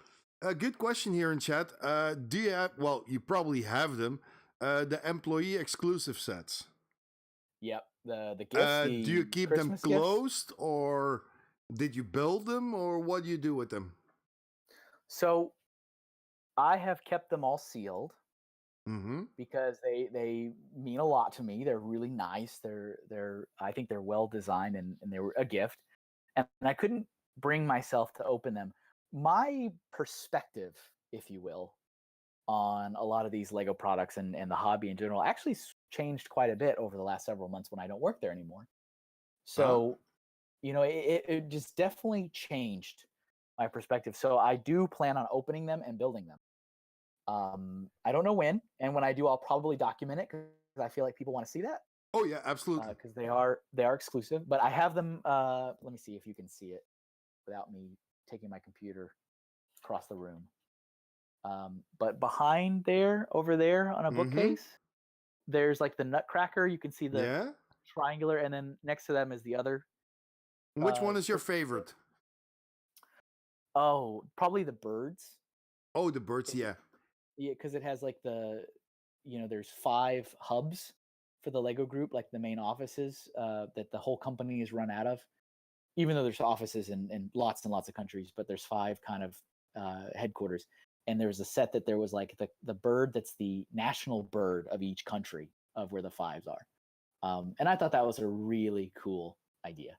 a good question here in chat. Do you have, well, you probably have them, the employee exclusive sets? Yep. The gifts, do you keep Christmas them closed, or did you build them, or what do you do with them? So, I have kept them all sealed because they mean a lot to me. They're really nice. I think they're well designed, and they were a gift. And I couldn't bring myself to open them. My perspective, if you will, on a lot of these Lego products and the hobby in general actually changed quite a bit over the last several months when I don't work there anymore. So, it just definitely changed my perspective. So I do plan on opening them and building them. I don't know when, and when I do, I'll probably document it because I feel like people want to see that. Oh yeah, absolutely. Because they are exclusive. But I have them. Let me see if you can see it without me taking my computer across the room. But behind over there on a bookcase, there's like the Nutcracker. You can see the triangular, and then next to them is the other. Which one is your favorite? Oh, probably the birds. Oh, the birds, yeah. Yeah, because it has like there's 5 hubs for the Lego group, like the main offices that the whole company is run out of. Even though there's offices in lots and lots of countries, but there's 5 kind of headquarters. And there was a set that there was like the bird that's the national bird of each country of where the 5s are. And I thought that was a really cool idea.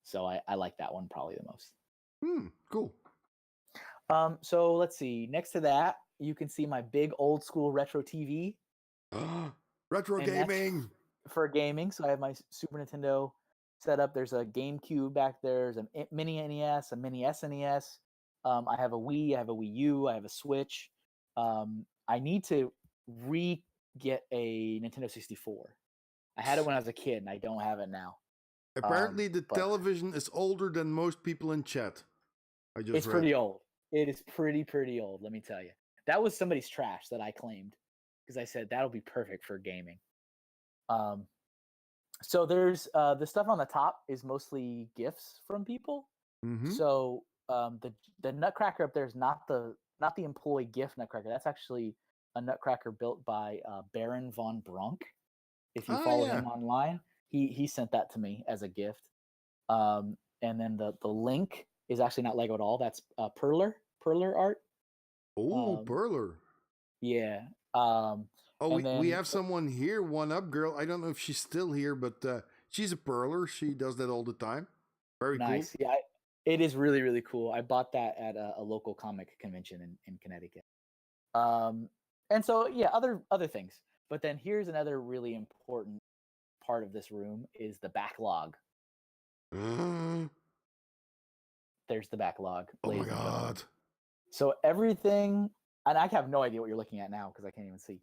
So I like that one probably the most. Cool. So let's see. Next to that, you can see my big old school retro TV. Retro And gaming. For gaming. So I have my Super Nintendo set up. There's a GameCube back there. There's a mini NES, a mini SNES. I have a Wii, I have a Wii U, I have a Switch. I need to get a Nintendo 64. I had it when I was a kid, and I don't have it now. Apparently, the television is older than most people in chat. It's pretty old. It is pretty old, let me tell you. That was somebody's trash that I claimed because I said that'll be perfect for gaming. So there's the stuff on the top is mostly gifts from people. So the Nutcracker up there is not the employee gift Nutcracker. That's actually a Nutcracker built by Baron von Brunk. If you follow him online, he sent that to me as a gift. And then the link is actually not Lego at all. That's Perler art. Oh, Perler. Yeah. We have someone here, One Up Girl. I don't know if she's still here, but she's a Perler. She does that all the time. Very nice. cool. Yeah, It is really, really cool. I bought that at a local comic convention in Connecticut. And so yeah, other things. But then here's another really important part of this room is the backlog. Oh There's the backlog, my ladies and gentlemen. god. So everything, and I have no idea what you're looking at now because I can't even see.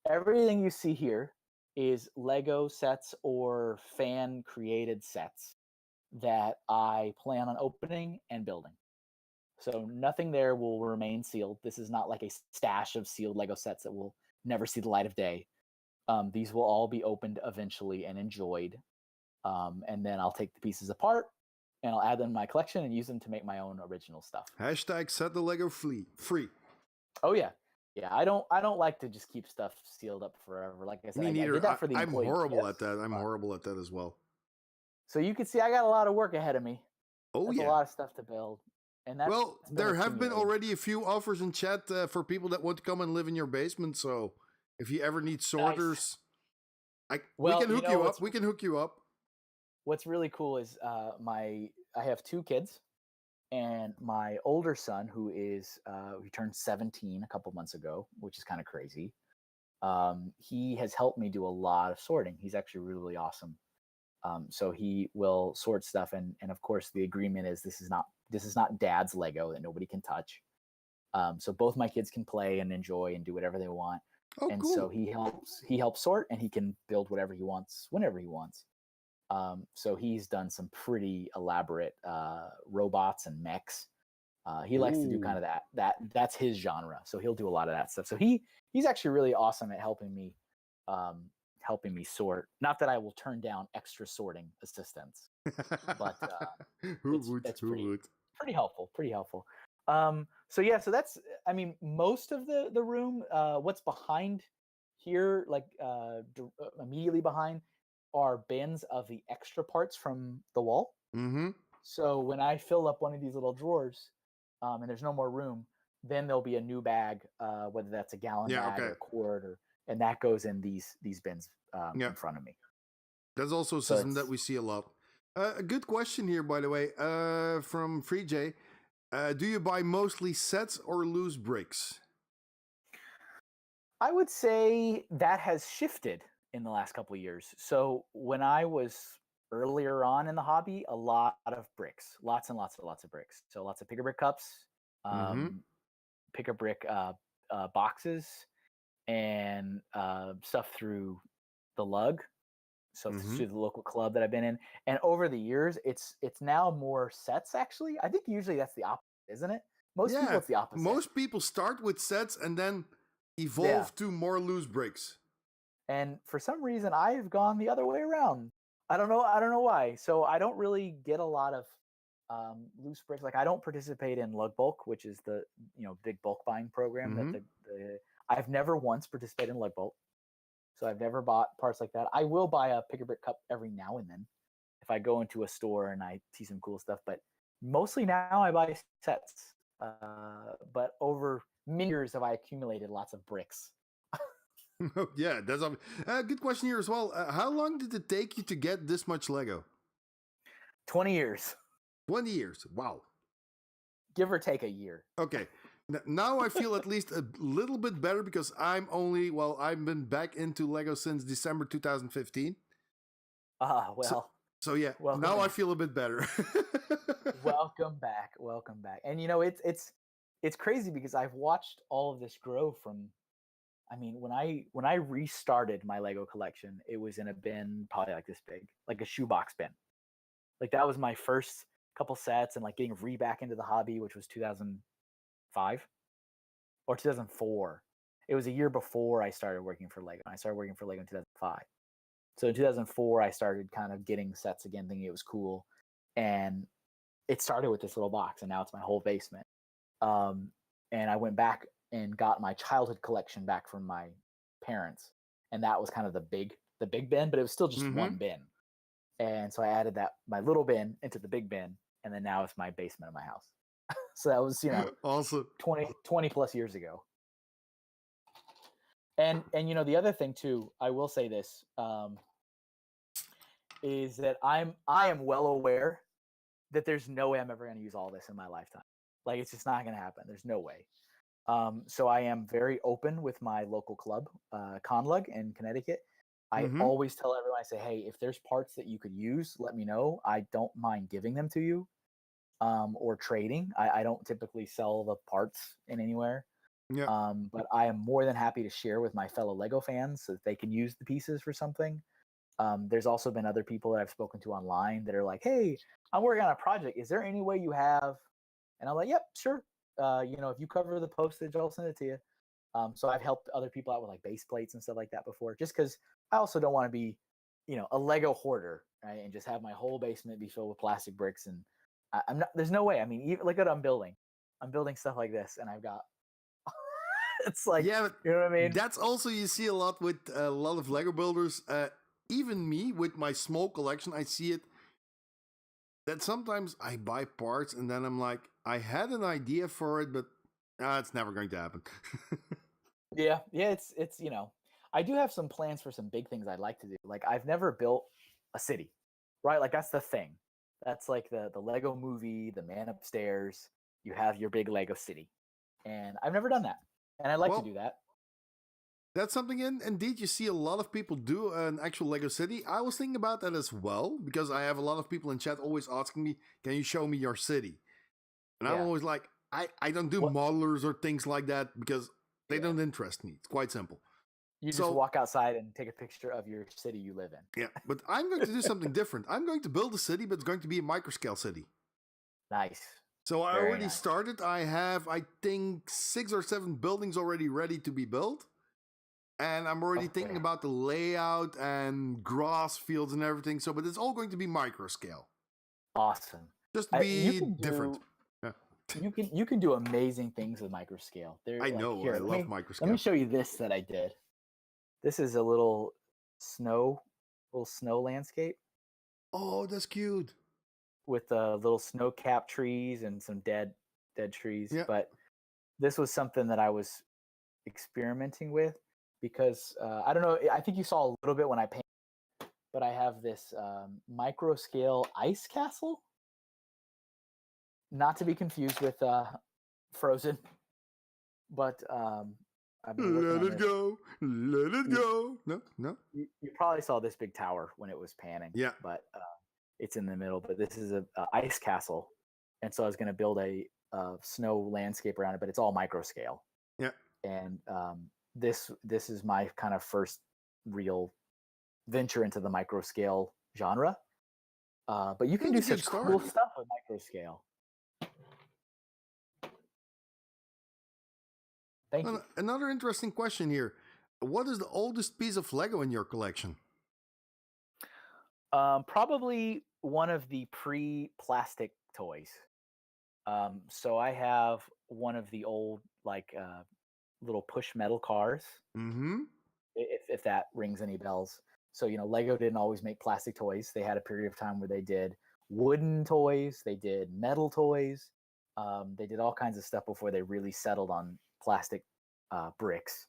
Everything you see here is Lego sets or fan created sets that I plan on opening and building. So nothing there will remain sealed. This is not like a stash of sealed Lego sets that will never see the light of day. These will all be opened eventually and enjoyed. And then I'll take the pieces apart and I'll add them to my collection and use them to make my own original stuff. Hashtag set the Lego free. Oh yeah. Yeah, I don't like to just keep stuff sealed up forever. Like I said, Me I neither. did that for the I'm employee horrible gifts, at that. I'm but- horrible at that as well. So you can see I got a lot of work ahead of me. Oh That's yeah. a lot of stuff to build. And that's Well, been there have been accumulating. already a few offers in chat for people that want to come and live in your basement. So if you ever need sorters, Well, we can you hook know you up. what's- We can hook you up. What's really cool is I have 2 kids, and my older son, who turned 17 a couple months ago, which is kind of crazy. He has helped me do a lot of sorting. He's actually really awesome. So he will sort stuff, and of course the agreement is this is not dad's Lego that nobody can touch. So both my kids can play and enjoy and do whatever they want. Oh, And cool. so he helps sort, and he can build whatever he wants whenever he wants. So he's done some pretty elaborate robots and mechs. He likes to do kind of that's his genre. So he'll do a lot of that stuff. So he's actually really awesome at helping me sort. Not that I will turn down extra sorting assistance, but it's pretty helpful. Pretty helpful. So yeah, so that's, I mean, most of the room, what's behind here, like immediately behind, are bins of the extra parts from the wall. Mm-hmm. So when I fill up one of these little drawers, and there's no more room, then there'll be a new bag, whether that's a gallon bag or a quart, and that goes in these bins in front of me. That's also a system that we see a lot. A good question here, by the way, from Free J. Do you buy mostly sets or loose bricks? I would say that has shifted in the last couple of years. So when I was earlier on in the hobby, a lot of bricks, lots and lots of bricks. So lots of pick-a-brick cups, pick-a-brick boxes, and stuff through the lug. So through the local club that I've been in. And over the years, it's now more sets, actually. I think usually that's the opposite, isn't it? Most people, it's the opposite. Most people start with sets and then evolve to more loose bricks. And for some reason, I've gone the other way around. I don't know why. So I don't really get a lot of loose bricks. Like I don't participate in Lug Bulk, which is the big bulk buying program that I've never once participated in Lug Bulk. So I've never bought parts like that. I will buy a pick-a-brick cup every now and then if I go into a store and I see some cool stuff. But mostly now I buy sets. But over many years have I accumulated lots of bricks. Yeah, that's a good question here as well. How long did it take you to get this much Lego? 20 years. 20 years. Wow. Give or take a year. Okay. Now I feel at least a little bit better because I've been back into Lego since December 2015. So yeah, now back. I feel a bit better. Welcome back. And it's crazy because I've watched all of this grow from, I mean, when I restarted my Lego collection, it was in a bin probably like this big, like a shoebox bin. Like that was my first couple sets, and like getting back into the hobby, which was 2005 or 2004. It was a year before I started working for Lego. I started working for Lego in 2005. So in 2004, I started kind of getting sets again, thinking it was cool. And it started with this little box, and now it's my whole basement. And I went back and got my childhood collection back from my parents. And that was kind of the big bin, but it was still just one bin. And so I added my little bin into the big bin, and then now it's my basement of my house. So that was, awesome. 20 plus years ago. And the other thing too, I will say this, is that I am well aware that there's no way I'm ever going to use all this in my lifetime. Like, it's just not going to happen. There's no way. So I am very open with my local club, Conlug in Connecticut. I Mm-hmm. always tell everyone, I say, hey, if there's parts that you could use, let me know. I don't mind giving them to you, or trading. I don't typically sell the parts in anywhere. Yeah. But I am more than happy to share with my fellow Lego fans so that they can use the pieces for something. There's also been other people that I've spoken to online that are like, hey, I'm working on a project. Is there any way you have? And I'm like, yep, sure. If you cover the postage, I'll send it to you. So I've helped other people out with like base plates and stuff like that before, just because I also don't want to be, a Lego hoarder, right? And just have my whole basement be filled with plastic bricks. And I'm not. There's no way. I mean, look at what I'm building. I'm building stuff like this, and I've got. It's like, Yeah, but you know what I mean? that's also you see a lot with a lot of Lego builders. Even me with my small collection, I see it. That sometimes I buy parts and then I'm like, I had an idea for it, but it's never going to happen. Yeah, it's I do have some plans for some big things I'd like to do. Like, I've never built a city, right? Like, that's the thing. That's like the Lego movie, the man upstairs. You have your big Lego city, and I've never done that, and I'd like to Well, do that. that's something indeed you see a lot of people do an actual Lego city. I was thinking about that as well because I have a lot of people in chat always asking me, "Can you show me your city?" And I'm Yeah. always like, I don't do What? modelers or things like that because they Yeah. don't interest me. It's quite simple. You just So- walk outside and take a picture of your city you live in. Yeah, but I'm going to do something different. I'm going to build a city, but it's going to be a microscale city. Nice. So I Very already nice. started. I have, I think, 6 or 7 buildings already ready to be built. And I'm already thinking Okay. about the layout and grass fields and everything. So, but it's all going to be microscale. Awesome. Just to be different. Yeah. You can do amazing things with microscale. I know, I love Let me microscale. show you this that I did. This is a little snow landscape Oh, that's cute. with little snow-capped trees and some dead trees. Yeah. But this was something that I was experimenting with because I don't know. I think you saw a little bit when I painted, but I have this micro scale ice castle, not to be confused with Frozen. But I've been working Let on it this. go. Let it go. No. You probably saw this big tower when it was panning. Yeah. But it's in the middle. But this is a ice castle, and so I was going to build a snow landscape around it, but it's all micro scale. Yeah. And this is my kind of first real venture into the micro scale genre. But you can do That's a such good cool start. stuff with micro scale. Thank you. Another interesting question here. What is the oldest piece of Lego in your collection? Probably one of the pre-plastic toys. So I have one of the old little push metal cars. Mm-hmm. If that rings any bells. So Lego didn't always make plastic toys. They had a period of time where they did wooden toys. They did metal toys. They did all kinds of stuff before they really settled on plastic bricks.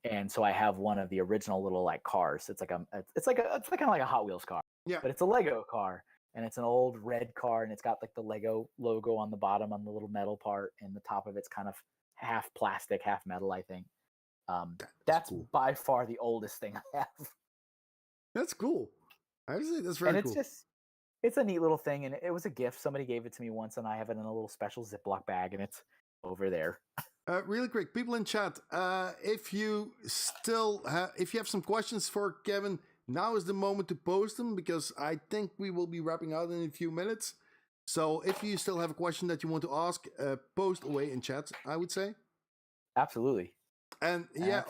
And so I have one of the original little cars. It's kind of like a Hot Wheels car. Yeah. But it's a Lego car, and it's an old red car, and it's got like the Lego logo on the bottom on the little metal part, and the top of it's kind of half plastic, half metal, I think. That's cool. by far the oldest thing I have. That's cool. I would say that's very And cool. it's a neat little thing, and it was a gift. Somebody gave it to me once, and I have it in a little special Ziploc bag, and it's over there. Really quick, people in chat, if you have some questions for Kevin, now is the moment to post them because I think we will be wrapping out in a few minutes. So if you still have a question that you want to ask, post away in chat, I would say. Absolutely. And yeah,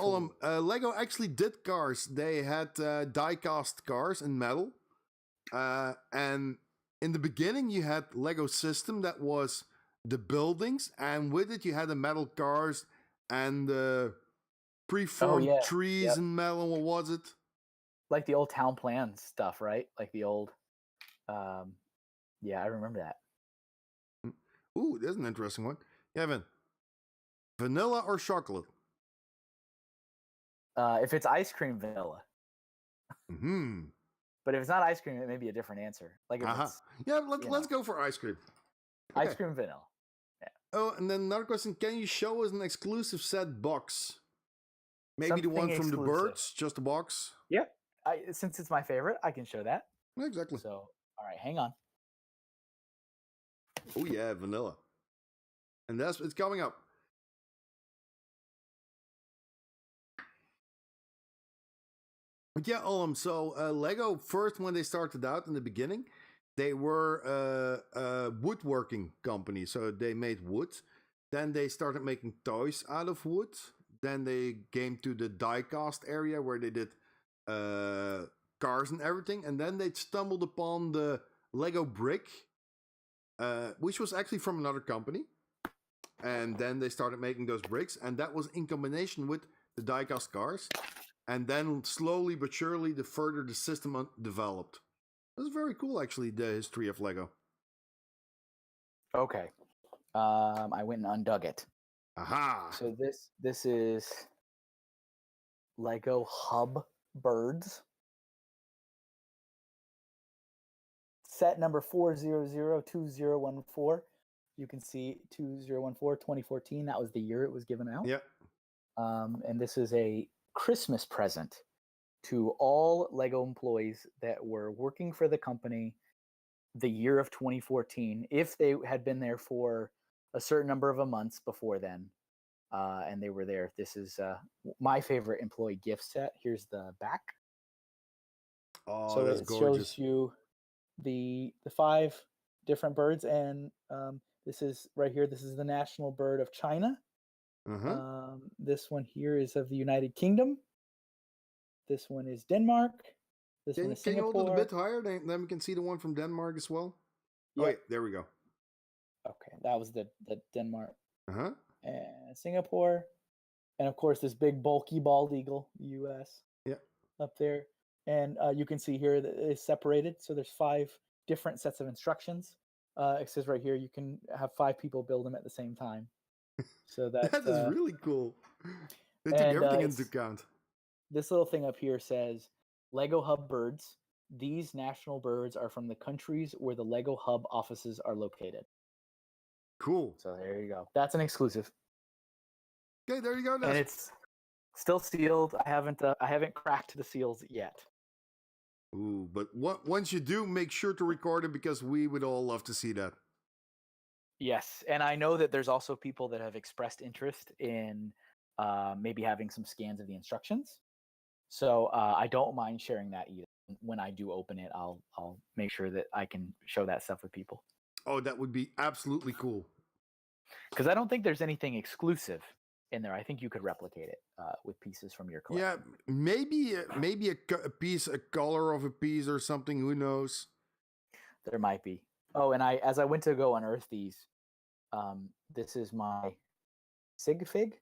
Lego actually did cars. They had die-cast cars in metal. And in the beginning, you had Lego System that was the buildings, and with it you had the metal cars and the preformed trees and metal. What was it? Like the old town plan stuff, right? Like the old yeah, I remember that. Ooh, there's an interesting one. Kevin, vanilla or chocolate? If it's ice cream, vanilla. But if it's not ice cream, it may be a different answer. Like if it's Yeah, let's go for ice cream. Okay. Ice cream vanilla. Yeah. Oh, and then another question: can you show us an exclusive set box? Maybe Something the one from exclusive. the birds, just a box. Yep. Since it's my favorite, I can show that. Exactly. So, all right, hang on. Oh yeah, vanilla. And it's coming up. But yeah, so Lego first, when they started out in the beginning, they were a woodworking company. So they made wood. Then they started making toys out of wood. Then they came to the die-cast area where they did cars and everything. And then they stumbled upon the Lego brick, which was actually from another company. And then they started making those bricks. And that was in combination with the die-cast cars. And then slowly but surely, the system developed. It was very cool, actually, the history of Lego. Okay. I went and undug it. Aha! So this is Lego Hub Birds. Set number 4002014. You can see 2014. That was the year it was given out. Yep. And this is a Christmas present to all Lego employees that were working for the company the year of 2014, if they had been there for a certain number of months before then, and they were there. This is my favorite employee gift set. Here's the back. Oh, so that's it gorgeous. Shows you the 5 different birds, and this is right here. This is the national bird of China. This one here is of the United Kingdom. This one is Denmark. This one is Singapore. Can you hold it a bit higher? Then we can see the one from Denmark as well. Yep. Oh, wait, there we go. Okay, that was the Denmark. And Singapore. And of course, this big, bulky bald eagle, U.S. Yeah. Up there. And you can see here that it's separated. So there's 5 different sets of instructions. It says right here, you can have 5 people build them at the same time. So that is really cool. They took everything into account. This little thing up here says, Lego Hub Birds. These national birds are from the countries where the Lego Hub offices are located. Cool. So there you go. That's an exclusive. Okay, there you go. And it's still sealed. I haven't cracked the seals yet. Ooh, but once you do, make sure to record it because we would all love to see that. Yes, and I know that there's also people that have expressed interest in maybe having some scans of the instructions. So I don't mind sharing that either. When I do open it, I'll make sure that I can show that stuff with people. Oh, that would be absolutely cool. Because I don't think there's anything exclusive in there. I think you could replicate it with pieces from your collection. Yeah, maybe a piece, a color of a piece or something. Who knows? There might be. Oh, and as I went to go unearth these, this is my sig fig,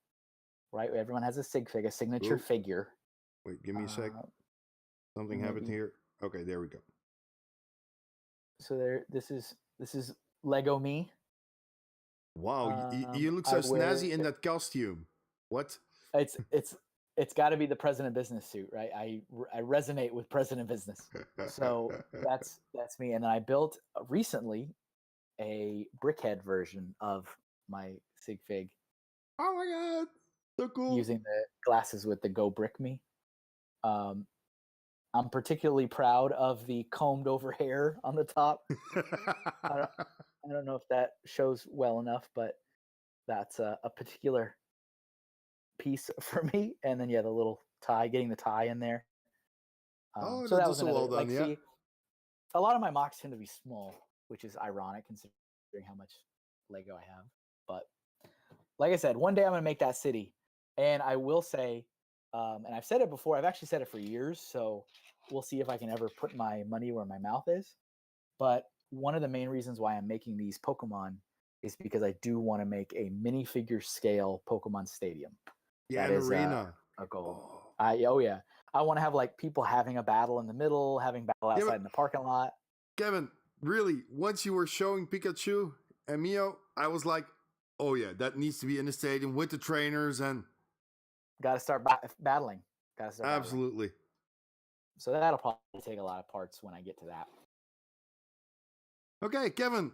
right? Everyone has a sig fig, a signature figure. Wait, give me a sec. Something happened here. Okay, there we go. So this is Lego me. Wow, you look so snazzy in that costume. What? It's got to be the President Business suit, right? I resonate with President Business. So that's me. And then I built recently a brickhead version of my sig fig. Oh my god, so cool! Using the glasses with the Go Brick Me. I'm particularly proud of the combed over hair on the top. I don't know if that shows well enough, but that's a particular piece for me. And then the little tie, getting the tie in there. So that was also well done. See, a lot of my mocks tend to be small, which is ironic considering how much Lego I have. But like I said, one day I'm gonna make that city, and I will say. And I've said it before. I've actually said it for years, so we'll see if I can ever put my money where my mouth is. But one of the main reasons why I'm making these Pokemon is because I do want to make a minifigure scale Pokemon Stadium. Yeah, an arena. A goal. Oh yeah. I want to have like people having a battle in the middle, having battle outside in the parking lot. Kevin, really, once you were showing Pikachu and Mio, I was like, oh yeah, that needs to be in the stadium with the trainers and. Got to start battling. Absolutely. So that'll probably take a lot of parts when I get to that. Okay, Kevin,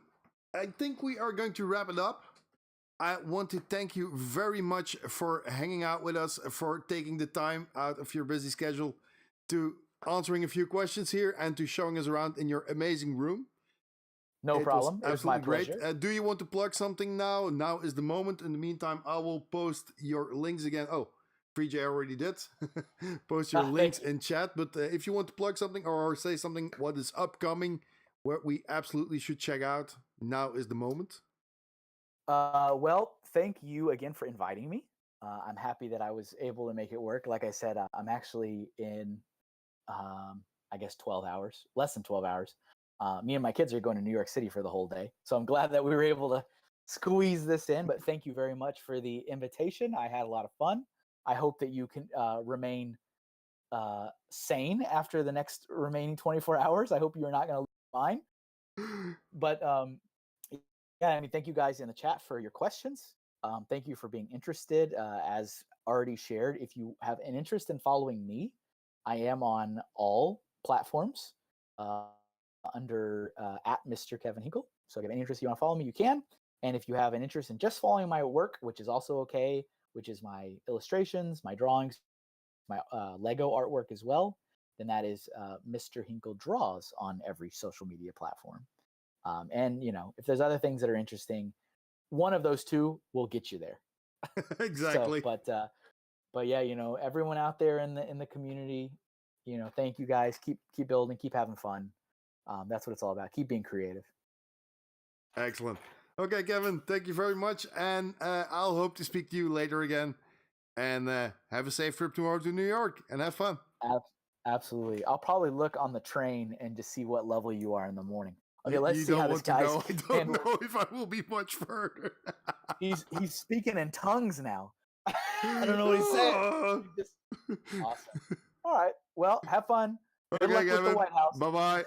I think we are going to wrap it up. I want to thank you very much for hanging out with us, for taking the time out of your busy schedule to answering a few questions here and to showing us around in your amazing room. No problem. It was my Absolutely pleasure. great. Do you want to plug something now? Now is the moment. In the meantime, I will post your links again. Oh, 3J already did. Post your links in chat. But if you want to plug something or say something, what is upcoming, what we absolutely should check out, now is the moment. Well, thank you again for inviting me. I'm happy that I was able to make it work. Like I said, I'm actually in, I guess, 12 hours, less than 12 hours. Me and my kids are going to New York City for the whole day. So I'm glad that we were able to squeeze this in. But thank you very much for the invitation. I had a lot of fun. I hope that you can remain sane after the next remaining 24 hours. I hope you're not going to lose your mind. But yeah, I mean, thank you guys in the chat for your questions. Thank you for being interested. As already shared, if you have an interest in following me, I am on all platforms under at Mr. Kevin Hinkle. So if you have any interest, you want to follow me, you can. And if you have an interest in just following my work, which is also okay, which is my illustrations, my drawings, my Lego artwork as well, then that is Mr. Hinkle Draws on every social media platform. And if there's other things that are interesting, one of those two will get you there. Exactly. So, but yeah, everyone out there in the community, thank you guys. Keep building, keep having fun. That's what it's all about. Keep being creative. Excellent. Okay, Kevin, thank you very much, and I'll hope to speak to you later again. And have a safe trip tomorrow to New York, and have fun. Absolutely. I'll probably look on the train and just see what level you are in the morning. Okay, let's you see how this guy's. I don't know if I will be much further. he's speaking in tongues now. I don't know what he's saying. Awesome. All right. Well, have fun. Okay, Good luck Kevin. with the White House. Bye-bye.